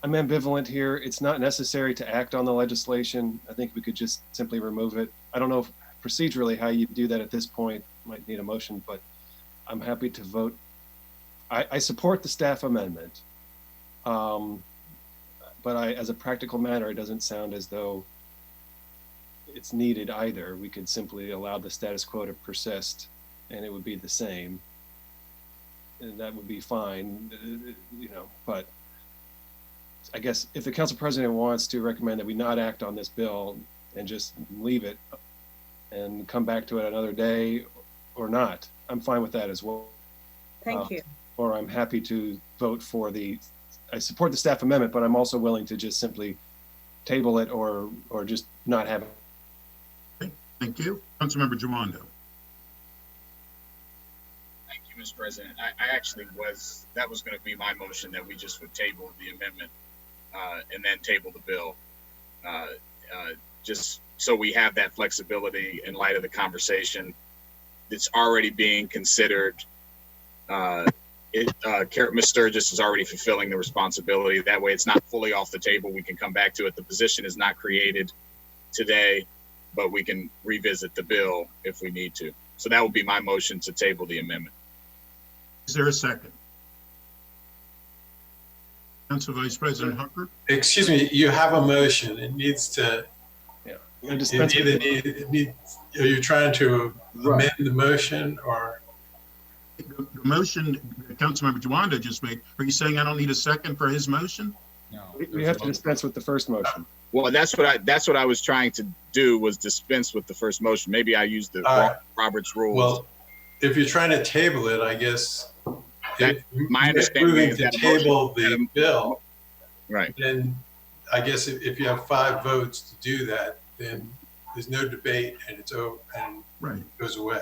I'm ambivalent here. It's not necessary to act on the legislation. I think we could just simply remove it. I don't know if procedurally how you do that at this point. Might need a motion, but I'm happy to vote. I support the staff amendment. But as a practical matter, it doesn't sound as though it's needed either. We could simply allow the status quo to persist and it would be the same. And that would be fine, you know, but I guess if the council president wants to recommend that we not act on this bill and just leave it and come back to it another day or not, I'm fine with that as well. Thank you. Or I'm happy to vote for I support the staff amendment, but I'm also willing to just simply table it or just not have it. Okay, thank you. Councilmember Giwando. Thank you, Mr. President. I actually that was going to be my motion, that we just would table the amendment and then table the bill. Just so we have that flexibility in light of the conversation that's already being considered. Ms. Sturgis is already fulfilling the responsibility. That way it's not fully off the table. We can come back to it. The position is not created today, but we can revisit the bill if we need to. So that would be my motion to table the amendment. Is there a second? Council Vice President Hucker? Excuse me, you have a motion. It needs to, are you trying to amend the motion or? The motion that Councilmember Giwando just made, are you saying I don't need a second for his motion? No. We have to dispense with the first motion. Well, that's what I was trying to do, was dispense with the first motion. Maybe I used the Robert's rules. Well, if you're trying to table it, I guess my understanding is that table the bill, right? Then I guess if you have 5 votes to do that, then there's no debate and it's over and it goes away.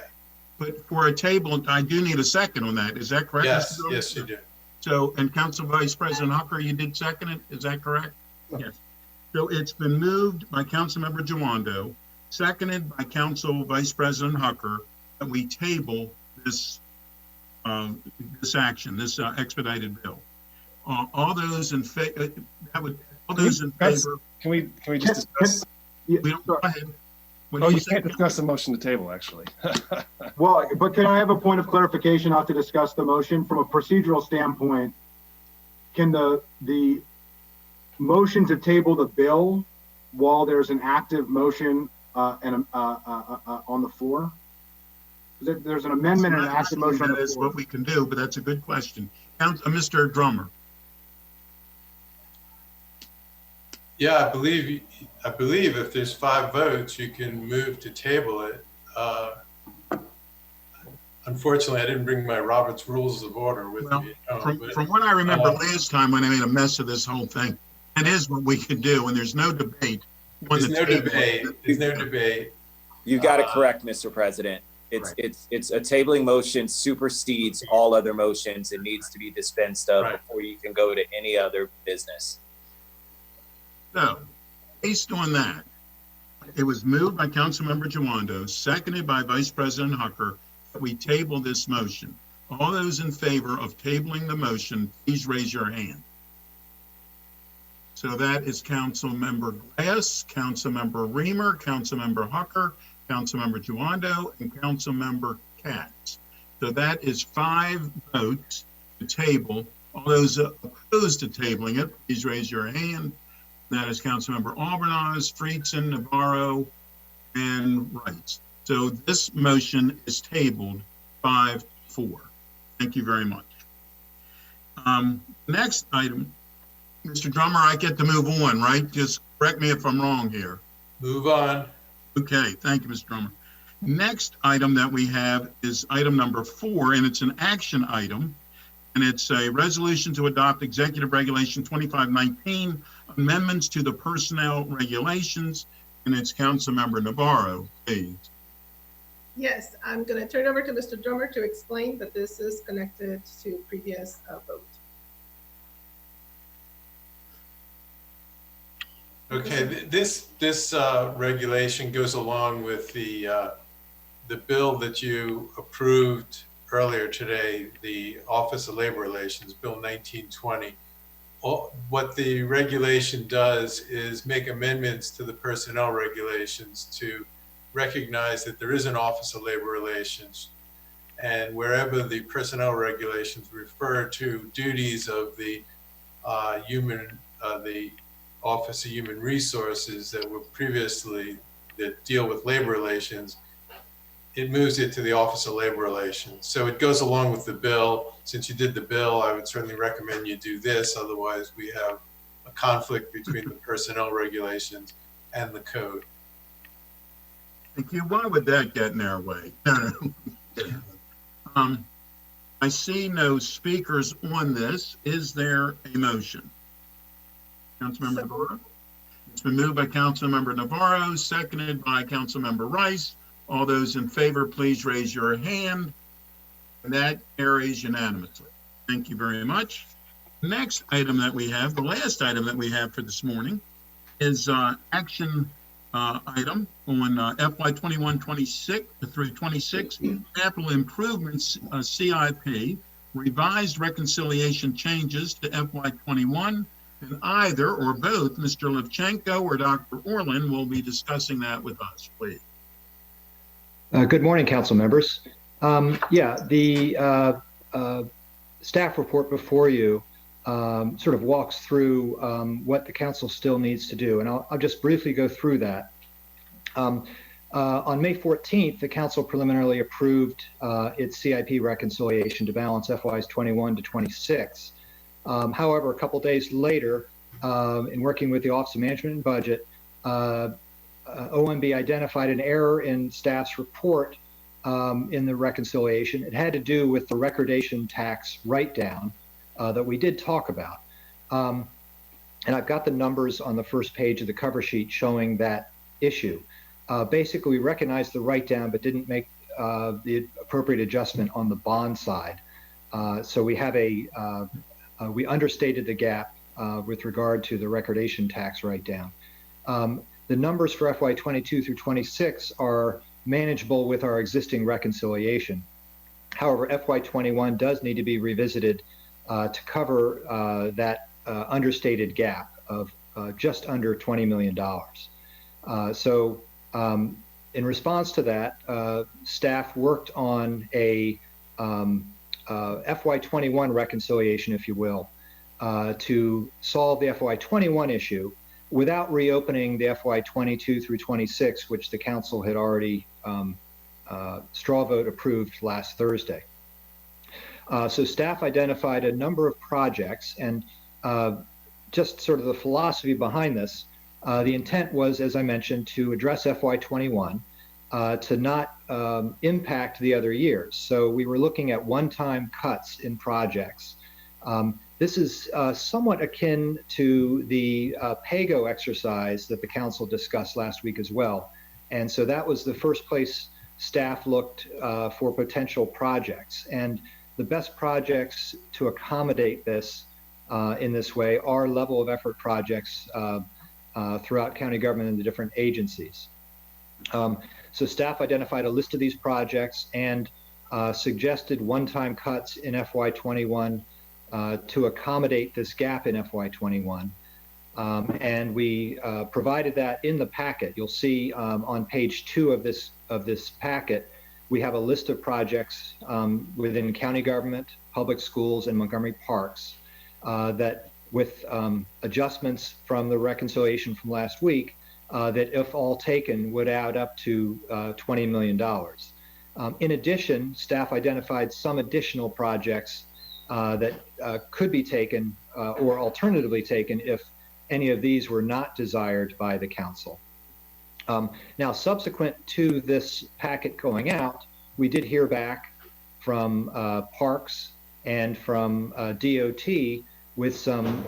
But for a table, I do need a second on that. Is that correct? Yes, yes, you do. So, and Council Vice President Hucker, you did second it. Is that correct? Yes. So it's been moved by Councilmember Giwando, seconded by Council Vice President Hucker, that we table this this action, this expedited bill. All those in favor, all those in favor. Can we just discuss? Go ahead. You can't discuss the motion to table, actually. Well, but can I have a point of clarification not to discuss the motion? From a procedural standpoint, can the motion to table the bill while there's an active motion on the floor? There's an amendment and an active motion on the floor. That is what we can do, but that's a good question. Mr. Drummer. Yeah, I believe if there's 5 votes, you can move to table it. Unfortunately, I didn't bring my Robert's Rules of Order with me. From what I remember last time when I made a mess of this whole thing, that is what we could do, and there's no debate. There's no debate. You got it correct, Mr. President. It's a tabling motion supersedes all other motions and needs to be dispensed of before you can go to any other business. So, based on that, it was moved by Councilmember Jawando, seconded by Vice President Hucker, that we table this motion. All those in favor of tabling the motion, please raise your hand. So that is Councilmember Glass, Councilmember Reamer, Councilmember Hucker, Councilmember Jawando, and Councilmember Katz. So that is 5 votes to table. All those opposed to tabling it, please raise your hand. That is Councilmember Albornoz, Friedson, Navarro, and Rice. So this motion is tabled 5-4. Thank you very much. Next item, Mr. Drummer, I get to move on, right? Just correct me if I'm wrong here. Move on. Okay, thank you, Mr. Drummer. Next item that we have is item number 4, and it's an action item. And it's a resolution to adopt Executive Regulation 2519, amendments to the personnel regulations, and it's Councilmember Navarro, please. Yes, I'm going to turn it over to Mr. Drummer to explain that this is connected to previous vote. Okay, this regulation goes along with the bill that you approved earlier today, the Office of Labor Relations, Bill 1920. What the regulation does is make amendments to the personnel regulations to recognize that there is an Office of Labor Relations, and wherever the personnel regulations refer to duties of the the Office of Human Resources that were previously that deal with labor relations, it moves it to the Office of Labor Relations. So it goes along with the bill. Since you did the bill, I would certainly recommend you do this. Otherwise, we have a conflict between the personnel regulations and the code. Thank you. Why would that get in our way? I see no speakers on this. Is there a motion? Councilmember Navarro? It's been moved by Councilmember Navarro, seconded by Councilmember Rice. All those in favor, please raise your hand. And that carries unanimously. Thank you very much. Next item that we have, the last item that we have for this morning, is action item on FY 21-26 through 26 capital improvements CIP, revised reconciliation changes to FY 21, and either or both Mr. Levchenko or Dr. Orlin will be discussing that with us, please. Good morning, council members. The staff report before you sort of walks through what the council still needs to do, and I'll just briefly go through that. On May 14th, the council preliminarily approved its CIP reconciliation to balance FYs 21 to 26. However, a couple days later, in working with the Office of Management and Budget, OMB identified an error in staff's report in the reconciliation. It had to do with the recordation tax write-down that we did talk about. And I've got the numbers on the first page of the cover sheet showing that issue. Basically, we recognized the write-down but didn't make the appropriate adjustment on the bond side. So we have we understated the gap with regard to the recordation tax write-down. The numbers for FY 22 through 26 are manageable with our existing reconciliation. However, FY 21 does need to be revisited to cover that understated gap of just under $20 million. In response to that, staff worked on a FY 21 reconciliation, if you will, to solve the FY 21 issue without reopening the FY 22 through 26, which the council had already straw vote approved last Thursday. So staff identified a number of projects, and just sort of the philosophy behind this, the intent was, as I mentioned, to address FY21, to not impact the other years. So we were looking at one-time cuts in projects. This is somewhat akin to the PAYGO exercise that the council discussed last week as well. And so that was the first place staff looked for potential projects. And the best projects to accommodate this in this way are level of effort projects throughout county government and the different agencies. So staff identified a list of these projects and suggested one-time cuts in FY21 to accommodate this gap in FY21. And we provided that in the packet. You'll see on page 2 of this packet, we have a list of projects within county government, public schools, and Montgomery Parks that, with adjustments from the reconciliation from last week, that if all taken would add up to $20 million. In addition, staff identified some additional projects that could be taken or alternatively taken if any of these were not desired by the council. Now, subsequent to this packet going out, we did hear back from Parks and from DOT with some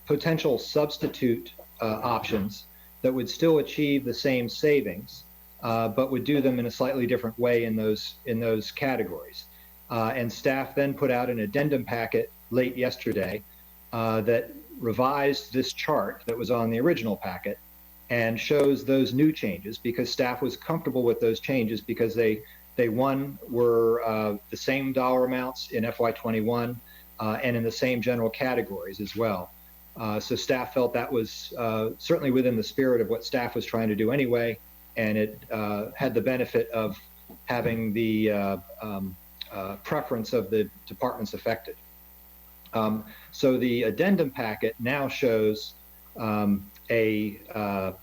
potential substitute options that would still achieve the same savings, but would do them in a slightly different way in those categories. And staff then put out an addendum packet late yesterday that revised this chart that was on the original packet and shows those new changes, because staff was comfortable with those changes because they were the same dollar amounts in FY21 and in the same general categories as well. So staff felt that was certainly within the spirit of what staff was trying to do anyway, and it had the benefit of having the preference of the departments affected. So the addendum packet now shows a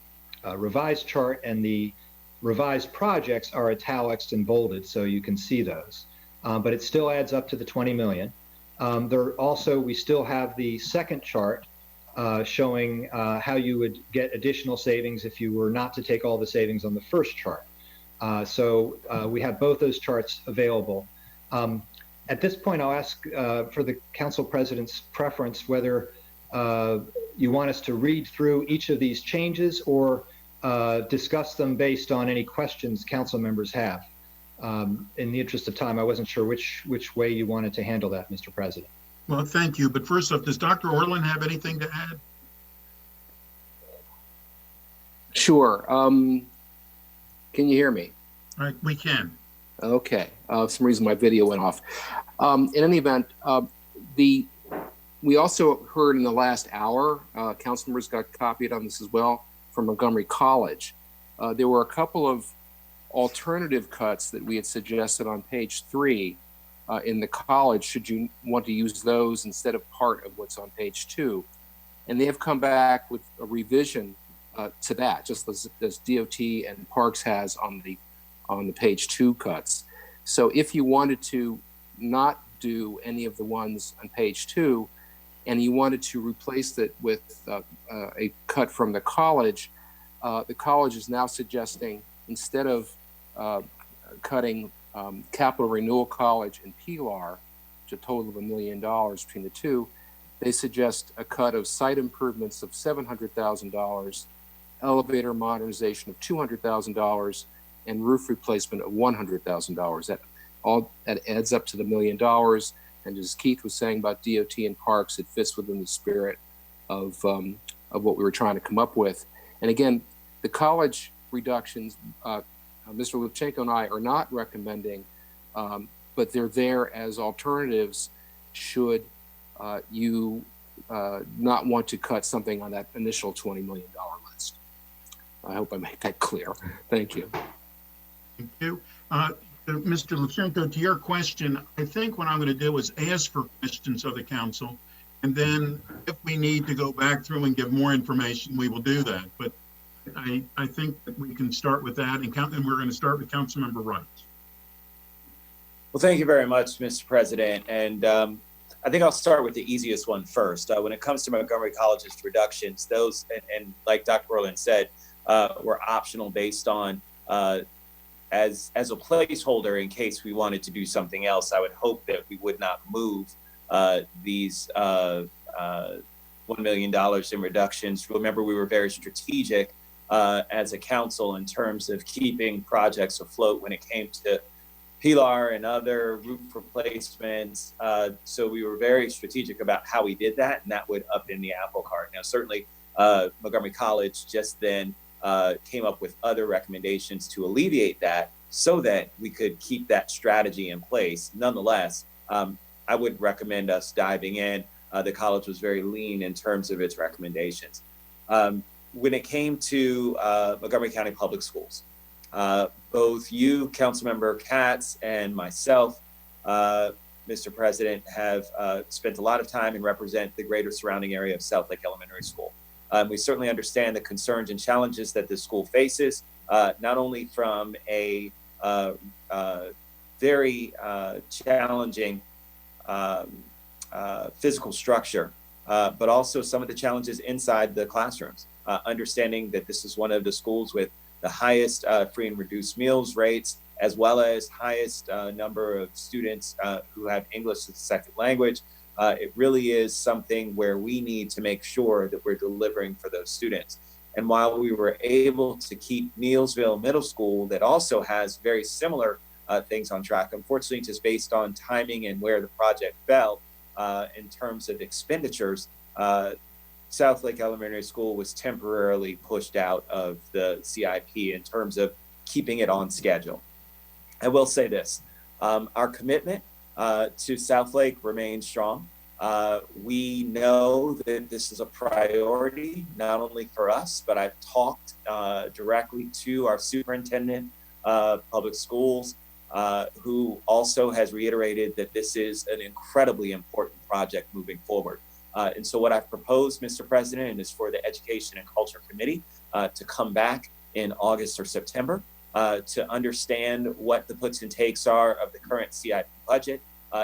revised chart, and the revised projects are italics and bolded, so you can see those. But it still adds up to the 20 million. We still have the second chart showing how you would get additional savings if you were not to take all the savings on the first chart. So we have both those charts available. At this point, I'll ask for the council president's preference whether you want us to read through each of these changes or discuss them based on any questions council members have. In the interest of time, I wasn't sure which way you wanted to handle that, Mr. President. Well, thank you. But first off, does Dr. Orland have anything to add? Sure. Can you hear me? All right, we can. Okay. For some reason, my video went off. In any event, we also heard in the last hour, council members got copied on this as well, from Montgomery College. There were a couple of alternative cuts that we had suggested on page 3 in the college, should you want to use those instead of part of what's on page 2. And they have come back with a revision to that, just as DOT and Parks has on the page 2 cuts. So if you wanted to not do any of the ones on page 2, and you wanted to replace it with a cut from the college is now suggesting, instead of cutting Capital Renewal College and PLAR to a total of $1 million between the two, they suggest a cut of site improvements of $700,000, elevator modernization of $200,000, and roof replacement of $100,000. That adds up to the $1 million. And as Keith was saying about DOT and Parks, it fits within the spirit of what we were trying to come up with. And again, the college reductions, Mr. Lubchenco and I are not recommending, but they're there as alternatives should you not want to cut something on that initial $20 million list. I hope I made that clear. Thank you. Thank you. Mr. Lubchenco, to your question, I think what I'm going to do is ask for questions of the council, and then if we need to go back through and give more information, we will do that. But I think that we can start with that, and we're going to start with Councilmember Wright. Well, thank you very much, Mr. President. And I think I'll start with the easiest one first. When it comes to Montgomery College's reductions, those, and like Dr. Berlin said, were optional based on, as a placeholder in case we wanted to do something else. I would hope that we would not move these $1 million in reductions. Remember, we were very strategic as a council in terms of keeping projects afloat when it came to Pilar and other roof replacements. So we were very strategic about how we did that, and that would up in the apple cart. Now, certainly Montgomery College just then came up with other recommendations to alleviate that so that we could keep that strategy in place. Nonetheless, I would recommend us diving in. The college was very lean in terms of its recommendations. When it came to Montgomery County Public Schools, both you, Councilmember Katz, and myself, Mr. President, have spent a lot of time and represent the greater surrounding area of Southlake Elementary School. We certainly understand the concerns and challenges that the school faces, not only from a very challenging physical structure, but also some of the challenges inside the classrooms. Understanding that this is one of the schools with the highest free and reduced meals rates, as well as highest number of students who have English as a second language. It really is something where we need to make sure that we're delivering for those students. And while we were able to keep Neilsville Middle School, that also has very similar things on track, unfortunately, just based on timing and where the project fell in terms of expenditures, Southlake Elementary School was temporarily pushed out of the CIP in terms of keeping it on schedule. I will say this, our commitment to Southlake remains strong. We know that this is a priority, not only for us, but I've talked directly to our superintendent of public schools, who also has reiterated that this is an incredibly important project moving forward. And so what I've proposed, Mr. President, is for the Education and Culture Committee to come back in August or September to understand what the puts and takes are of the current CIP budget.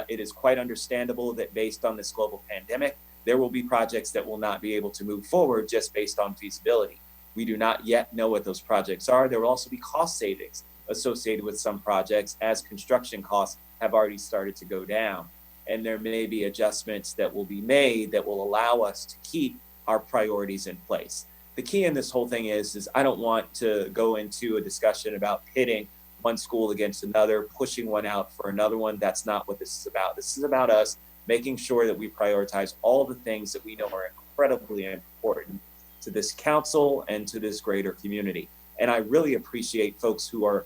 It is quite understandable that based on this global pandemic, there will be projects that will not be able to move forward just based on feasibility. We do not yet know what those projects are. There will also be cost savings associated with some projects as construction costs have already started to go down. And there may be adjustments that will be made that will allow us to keep our priorities in place. The key in this whole thing is I don't want to go into a discussion about pitting one school against another, pushing one out for another one. That's not what this is about. This is about us making sure that we prioritize all the things that we know are incredibly important to this council and to this greater community. And I really appreciate folks who are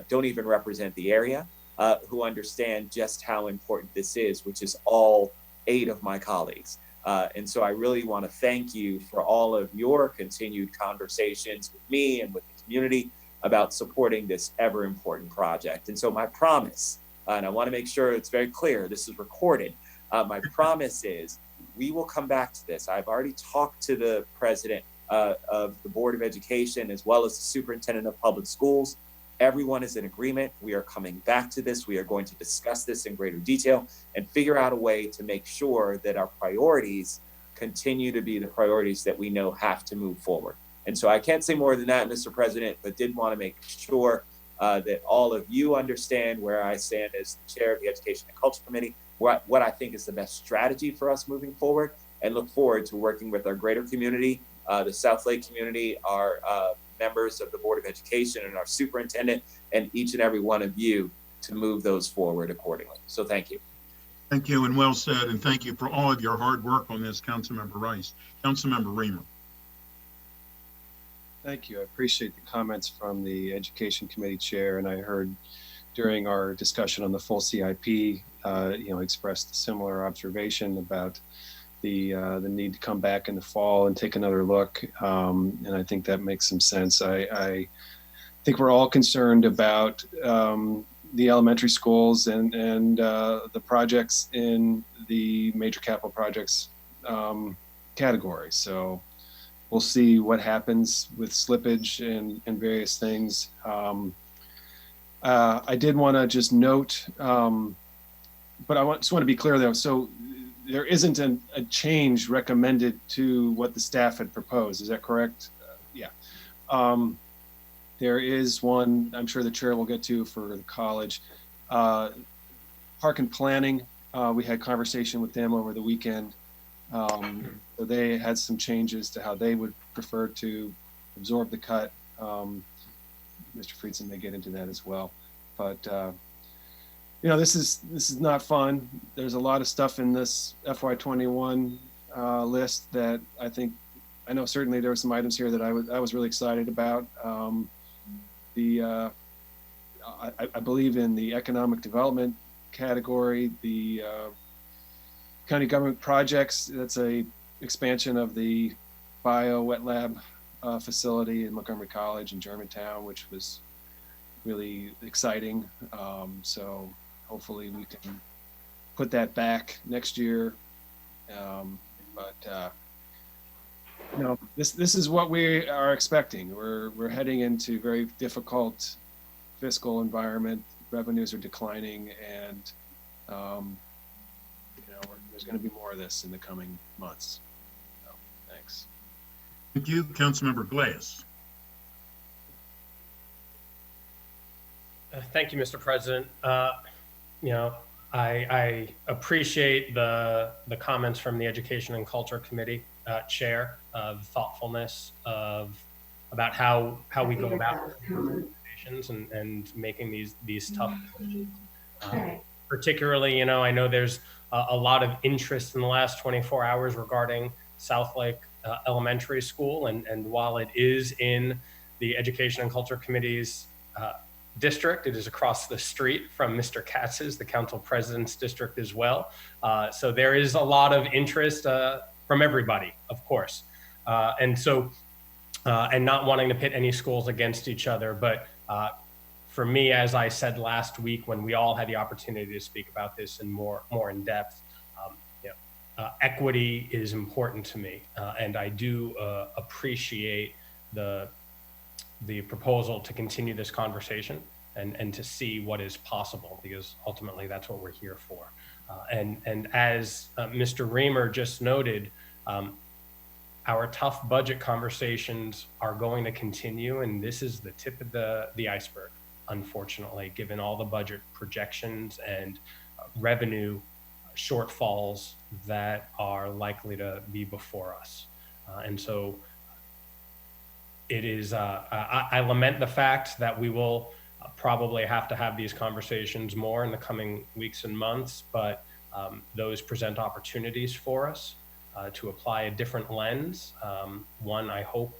don't even represent the area, who understand just how important this is, which is all 8 of my colleagues. And so I really want to thank you for all of your continued conversations with me and with the community about supporting this ever important project. And so my promise, and I want to make sure it's very clear, this is recorded. My promise is we will come back to this. I've already talked to the president of the Board of Education, as well as the superintendent of public schools. Everyone is in agreement. We are coming back to this. We are going to discuss this in greater detail and figure out a way to make sure that our priorities continue to be the priorities that we know have to move forward. And so I can't say more than that, Mr. President, but did want to make sure that all of you understand where I stand as the chair of the Education and Culture Committee, what I think is the best strategy for us moving forward, and look forward to working with our greater community, the Southlake community, our members of the Board of Education and our superintendent, and each and every one of you to move those forward accordingly. So thank you. Thank you, and well said, and thank you for all of your hard work on this, Councilmember Rice. Councilmember Reamer. Thank you. I appreciate the comments from the Education Committee Chair, and I heard during our discussion on the full CIP, expressed a similar observation about the need to come back in the fall and take another look, and I think that makes some sense. I think we're all concerned about the elementary schools and the projects in the major capital projects category. So we'll see what happens with slippage and various things. I did want to just note, but just want to be clear though. So there isn't a change recommended to what the staff had proposed. Is that correct? Yeah. There is one, I'm sure the chair will get to for the college. Park and Planning, we had conversation with them over the weekend. So they had some changes to how they would prefer to absorb the cut. Mr. Friedson may get into that as well. But you know, this is not fun. There's a lot of stuff in this FY21 list that I know certainly there were some items here that I was really excited about. I believe in the economic development category, the county government projects. That's a expansion of the bio wet lab facility in Montgomery College in Germantown, which was really exciting. So hopefully we can put that back next year. You know, this is what we are expecting. We're heading into very difficult fiscal environment. Revenues are declining, and you know, there's going to be more of this in the coming months. So, thanks. Thank you, Councilmember Glass. Thank you, Mr. President. You know, I appreciate the comments from the Education and Culture Committee chair, of thoughtfulness about how we go about conversations and making these tough decisions. Particularly, you know, I know there's a lot of interest in the last 24 hours regarding Southlake Elementary School, and while it is in the Education and Culture Committee's district, it is across the street from Mr. Katz's, the council president's district as well. So there is a lot of interest from everybody, of course. And so, and not wanting to pit any schools against each other, but for me, as I said last week, when we all had the opportunity to speak about this in more in depth, you know, equity is important to me, and I do appreciate the proposal to continue this conversation and to see what is possible, because ultimately that's what we're here for. And as Mr. Reamer just noted, our tough budget conversations are going to continue, and this is the tip of the iceberg, unfortunately, given all the budget projections and revenue shortfalls that are likely to be before us. And so it is, I lament the fact that we will probably have to have these conversations more in the coming weeks and months, but those present opportunities for us to apply a different lens. One, I hope,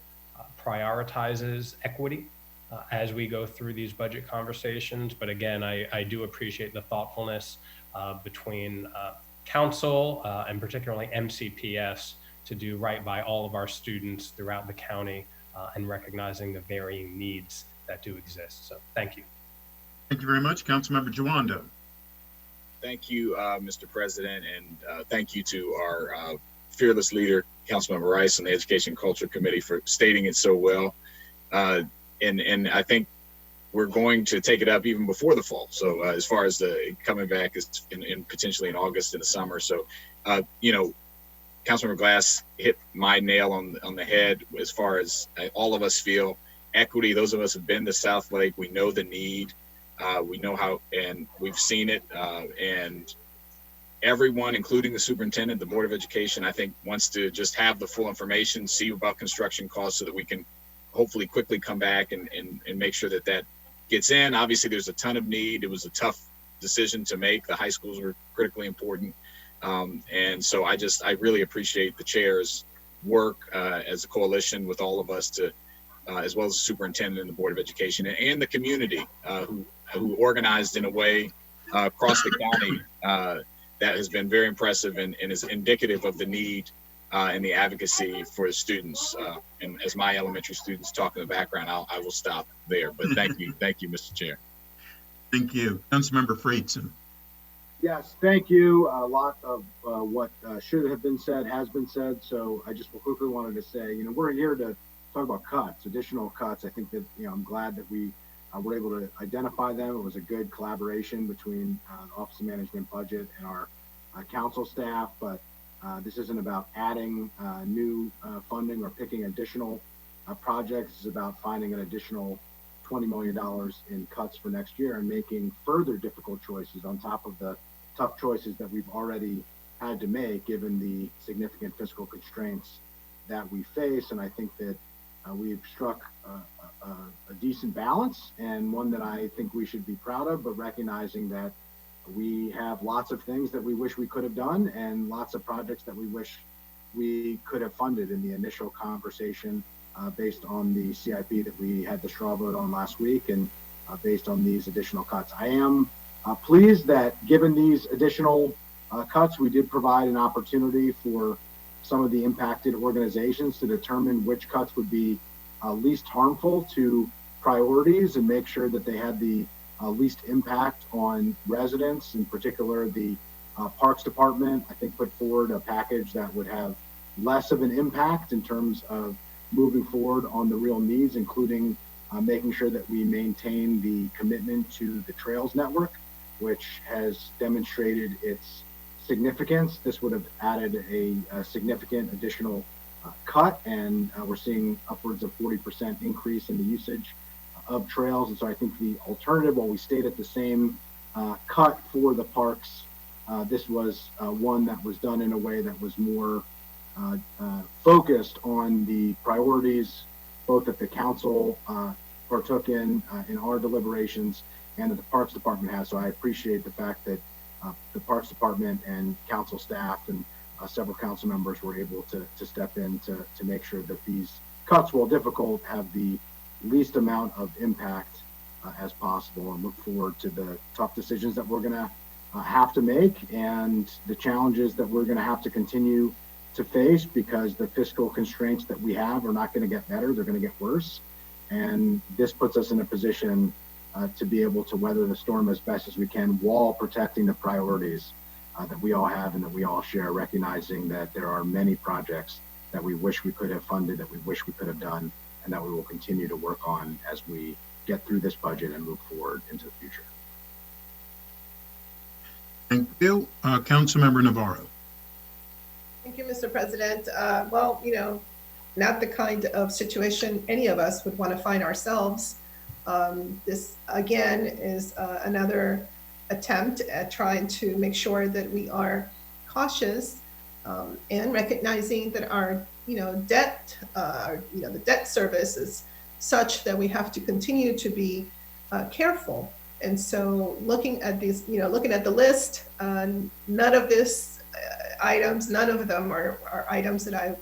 prioritizes equity as we go through these budget conversations. But again, I do appreciate the thoughtfulness between council and particularly MCPS to do right by all of our students throughout the county and recognizing the varying needs that do exist. So thank you. Thank you very much, Councilmember Jawando. Thank you, Mr. President, and thank you to our fearless leader, Councilmember Rice, and the Education and Culture Committee for stating it so well. And I think we're going to take it up even before the fall. So as far as the coming back is in potentially in August in the summer. So, you know, Councilmember Glass hit my nail on the head as far as all of us feel equity. Those of us have been to Southlake. We know the need. We know how, and we've seen it. And everyone, including the superintendent, the Board of Education, I think wants to just have the full information, see about construction costs so that we can hopefully quickly come back and make sure that that gets in. Obviously, there's a ton of need. It was a tough decision to make. The high schools were critically important. And so I really appreciate the chair's work as a coalition with all of us to, as well as the superintendent and the Board of Education and the community who organized in a way across the county that has been very impressive and is indicative of the need and the advocacy for the students. And as my elementary students talk in the background, I will stop there. But thank you, Mr. Chair. Thank you, Councilmember Friedson. Yes, thank you. A lot of what should have been said has been said. So I just quickly wanted to say, you know, we're here to talk about cuts, additional cuts. I think that, you know, I'm glad that we were able to identify them. It was a good collaboration between the Office of Management Budget and our council staff, but this isn't about adding new funding or picking additional projects. It's about finding an additional $20 million in cuts for next year and making further difficult choices on top of the tough choices that we've already had to make given the significant fiscal constraints that we face. And I think that we've struck a decent balance, and one that I think we should be proud of, but recognizing that we have lots of things that we wish we could have done and lots of projects that we wish we could have funded in the initial conversation based on the CIP that we had the straw vote on last week and based on these additional cuts. I am pleased that given these additional cuts, we did provide an opportunity for some of the impacted organizations to determine which cuts would be least harmful to priorities and make sure that they had the least impact on residents. In particular, the Parks Department, I think, put forward a package that would have less of an impact in terms of moving forward on the real needs, including making sure that we maintain the commitment to the Trails Network, which has demonstrated its significance. This would have added a significant additional cut, and we're seeing upwards of 40% increase in the usage of trails. And so I think the alternative, while we stayed at the same cut for the parks, this was one that was done in a way that was more focused on the priorities, both that the council partook in our deliberations and that the Parks Department has. So I appreciate the fact that the Parks Department and council staff and several council members were able to step in to make sure that these cuts, while difficult, have the least amount of impact as possible, and look forward to the tough decisions that we're going to have to make and the challenges that we're going to have to continue to face, because the fiscal constraints that we have are not going to get better, they're going to get worse. And this puts us in a position to be able to weather the storm as best as we can while protecting the priorities that we all have and that we all share, recognizing that there are many projects that we wish we could have funded, that we wish we could have done, and that we will continue to work on as we get through this budget and move forward into the future. Thank you. Councilmember Navarro. Thank you, Mr. President. Well, you know, not the kind of situation any of us would want to find ourselves. This, again, is another attempt at trying to make sure that we are cautious and recognizing that our, debt, the debt service is such that we have to continue to be careful. And so looking at these, looking at the list, none of this items, none of them are items that I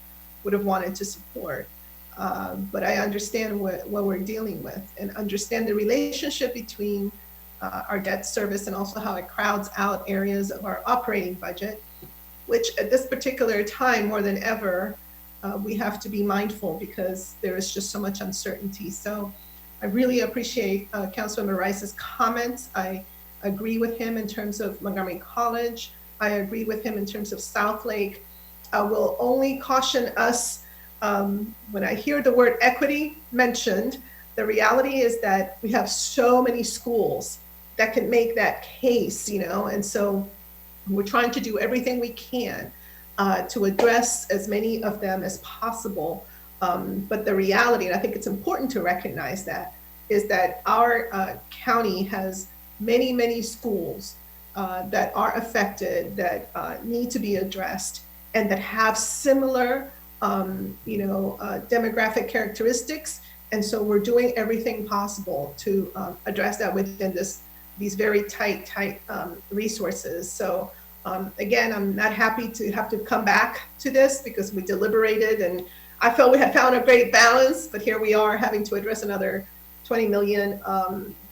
would have wanted to support. But I understand what we're dealing with and understand the relationship between our debt service and also how it crowds out areas of our operating budget, which at this particular time, more than ever, we have to be mindful because there is just so much uncertainty. So I really appreciate Councilmember Rice's comments. I agree with him in terms of Montgomery College. I agree with him in terms of Southlake. I will only caution us when I hear the word equity mentioned. The reality is that we have so many schools that can make that case, and so we're trying to do everything we can to address as many of them as possible. But the reality, and I think it's important to recognize that, is that our county has many, many schools that are affected, that need to be addressed, and that have similar, demographic characteristics. And so we're doing everything possible to address that within these very tight resources. So again, I'm not happy to have to come back to this because we deliberated and I felt we had found a great balance, but here we are having to address another 20 million,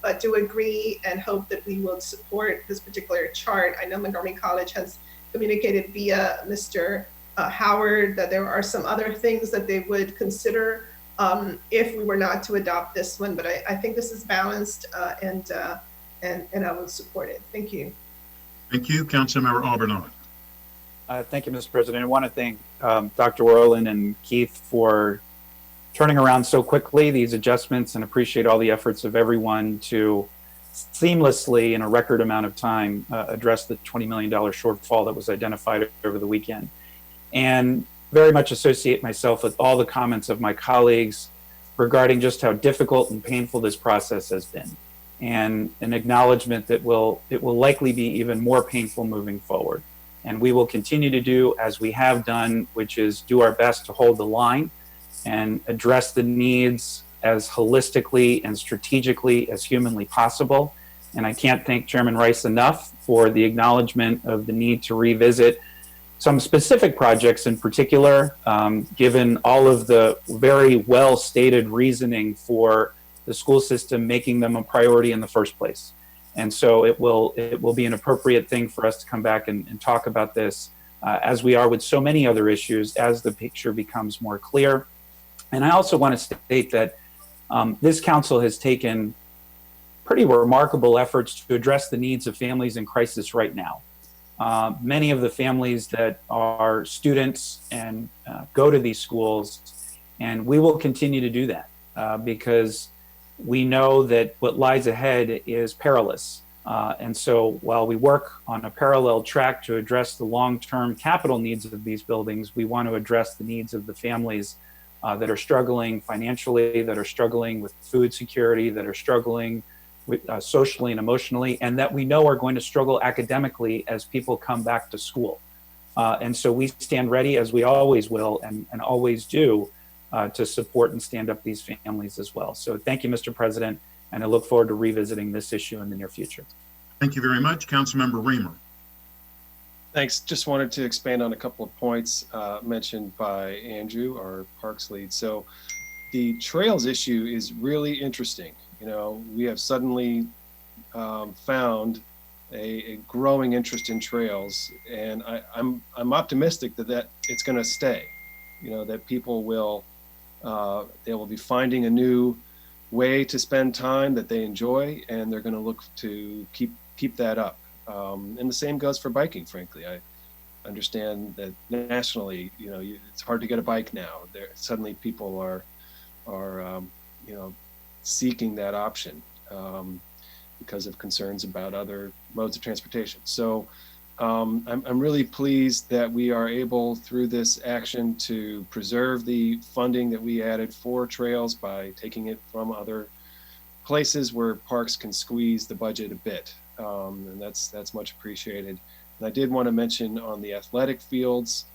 but do agree and hope that we will support this particular chart. I know Montgomery College has communicated via Mr. Howard that there are some other things that they would consider if we were not to adopt this one, but I think this is balanced and I will support it. Thank you. Thank you, Councilmember Albernaz. Thank you, Mr. President. I want to thank Dr. Worland and Keith for turning around so quickly these adjustments, and appreciate all the efforts of everyone to seamlessly in a record amount of time address the $20 million shortfall that was identified over the weekend. And very much associate myself with all the comments of my colleagues regarding just how difficult and painful this process has been, and an acknowledgement that it will likely be even more painful moving forward. And we will continue to do as we have done, which is do our best to hold the line and address the needs as holistically and strategically as humanly possible. And I can't thank Chairman Rice enough for the acknowledgement of the need to revisit some specific projects in particular, given all of the very well stated reasoning for the school system making them a priority in the first place. And so it will be an appropriate thing for us to come back and talk about this as we are with so many other issues as the picture becomes more clear. And I also want to state that this council has taken pretty remarkable efforts to address the needs of families in crisis right now. Many of the families that are students and go to these schools, and we will continue to do that because we know that what lies ahead is perilous. And so while we work on a parallel track to address the long-term capital needs of these buildings, we want to address the needs of the families that are struggling financially, that are struggling with food security, that are struggling with, socially and emotionally, and that we know are going to struggle academically as people come back to school. And so we stand ready, as we always will and always do, to support and stand up these families as well. So thank you, Mr. President, and I look forward to revisiting this issue in the near future. Thank you very much. Councilmember Reamer. Thanks. Just wanted to expand on a couple of points mentioned by Andrew, our parks lead. So the trails issue is really interesting. You know, we have suddenly found a growing interest in trails, and I'm optimistic that it's going to stay. You know, that people will they will be finding a new way to spend time that they enjoy, and they're going to look to keep that up. And the same goes for biking. Frankly, I understand that nationally, you know, it's hard to get a bike now. Suddenly, people are you know, seeking that option because of concerns about other modes of transportation. So I'm really pleased that we are able, through this action, to preserve the funding that we added for trails by taking it from other places where parks can squeeze the budget a bit. And that's much appreciated. And I did want to mention on the athletic fields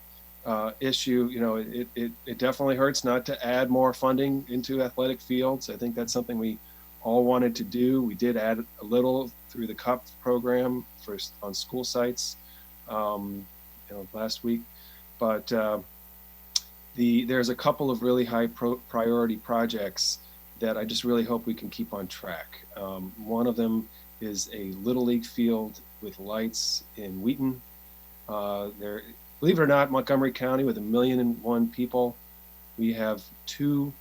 issue, you know, it definitely hurts not to add more funding into athletic fields. I think that's something we all wanted to do. We did add a little through the CUP program on school sites, you know, last week. But there's a couple of really high priority projects that I just really hope we can keep on track. One of them is a Little League field with lights in Wheaton. Believe it or not, Montgomery County, with 1,000,001 people, we have 2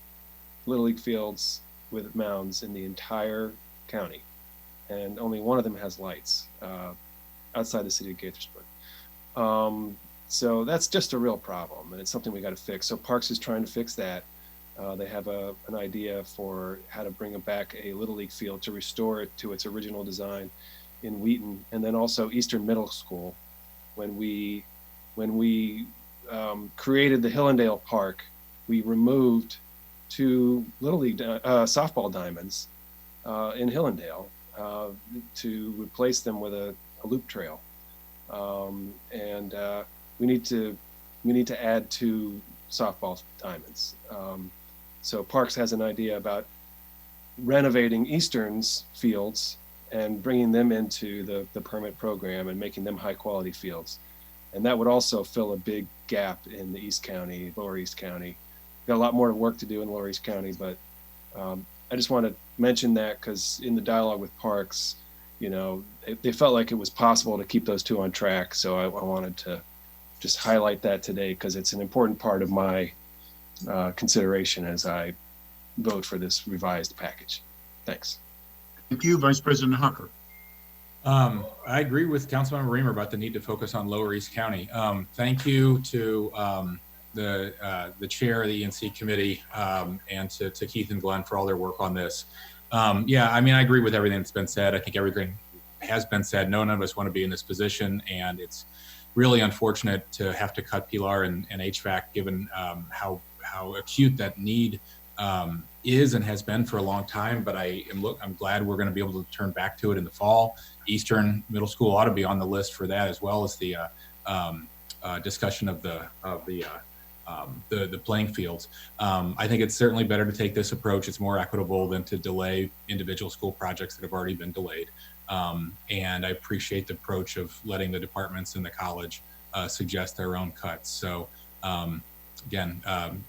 Little League fields with mounds in the entire county, and only one of them has lights outside the city of Gaithersburg. So that's just a real problem, and it's something we got to fix. So Parks is trying to fix that. They have an idea for how to bring back a Little League field to restore it to its original design in Wheaton, and then also Eastern Middle School. When we created the Hillendale Park, we removed 2 Little League softball diamonds in Hillendale to replace them with a loop trail, and we need to add 2 softball diamonds. So Parks has an idea about renovating Eastern's fields and bringing them into the permit program and making them high quality fields. And that would also fill a big gap in the East County, Lower East County. Got a lot more work to do in Lower East County, but I just want to mention that because in the dialogue with Parks, you know, they felt like it was possible to keep those 2 on track. So I wanted to just highlight that today because it's an important part of my consideration as I vote for this revised package. Thanks. Thank you, Vice President Hucker. I agree with Councilmember Reamer about the need to focus on Lower East County. Thank you to the chair of the ENC committee and to Keith and Glenn for all their work on this. Yeah, I mean, I agree with everything that's been said. I think everything has been said. None of us want to be in this position, and it's really unfortunate to have to cut Pilar and HVAC, given how acute that need is and has been for a long time. But I'm glad we're going to be able to turn back to it in the fall. Eastern Middle School ought to be on the list for that, as well as the discussion of the playing fields. I think it's certainly better to take this approach. It's more equitable than to delay individual school projects that have already been delayed. And I appreciate the approach of letting the departments in the college suggest their own cuts. So again,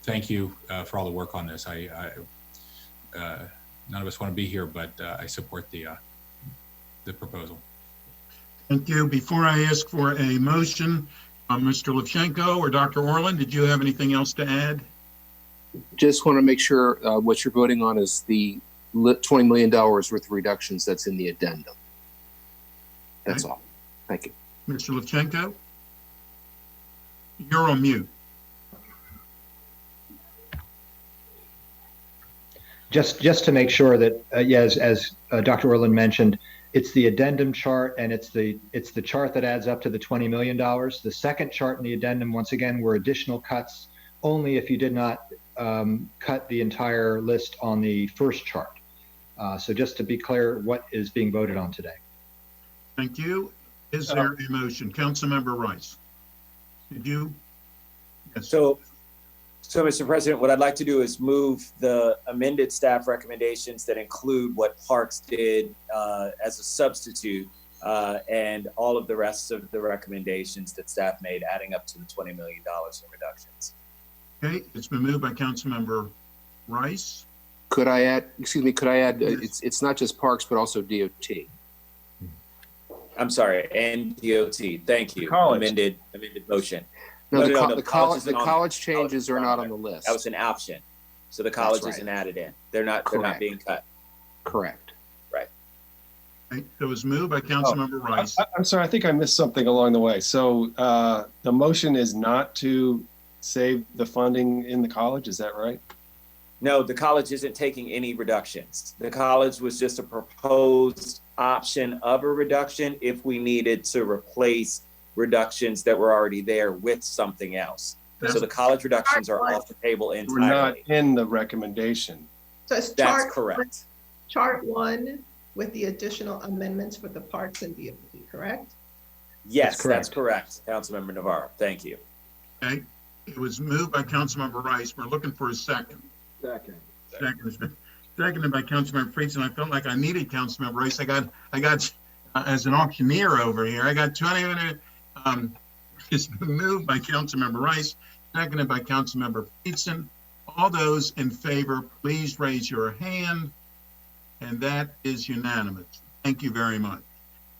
thank you for all the work on this. None of us want to be here, but I support the proposal. Thank you. Before I ask for a motion, Mr. Levchenko or Dr. Orland, did you have anything else to add? Just want to make sure what you're voting on is the $20 million worth of reductions that's in the addendum. That's all. Thank you. Mr. Levchenko? You're on mute. Just to make sure that, yeah, as Dr. Orland mentioned, it's the addendum chart, and it's the chart that adds up to the $20 million. The second chart in the addendum, once again, were additional cuts only if you did not cut the entire list on the first chart. So just to be clear, what is being voted on today? Thank you. Is there a motion? Councilmember Rice. Did you? Yes. So, Mr. President, what I'd like to do is move the amended staff recommendations that include what Parks did as a substitute and all of the rest of the recommendations that staff made, adding up to the $20 million in reductions. Okay, it's been moved by Councilmember Rice. Could I add, excuse me, could I add, it's not just Parks, but also DOT. I'm sorry, and DOT. Thank you. Amended motion. No, the college changes are not on the list. That was an option. So the college isn't added in. They're not being cut. Correct. Right. Okay, it was moved by Councilmember Rice. I'm sorry, I think I missed something along the way. So the motion is not to save the funding in the college, is that right? No, the college isn't taking any reductions. The college was just a proposed option of a reduction if we needed to replace reductions that were already there with something else. So the college reductions are off the table entirely. We're not in the recommendation. So it's That's correct. Chart 1 with the additional amendments for the Parks and DOT, correct? Yes, that's correct. Councilmember Navarro, thank you. Okay, it was moved by Councilmember Rice. We're looking for a second. Second. Seconded by Councilmember Friedson. I felt like I needed Councilmember Rice. I got as an auctioneer over here. I got 20 minutes. It's been moved by Councilmember Rice, seconded by Councilmember Friedson. All those in favor, please raise your hand. And that is unanimous. Thank you very much.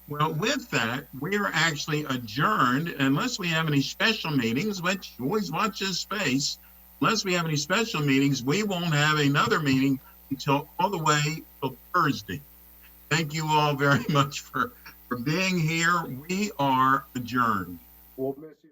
Well, with that, we're actually adjourned unless we have any special meetings, which always watch this space. Unless we have any special meetings, we won't have another meeting until all the way till Thursday. Thank you all very much for being here. We are adjourned. We'll miss you.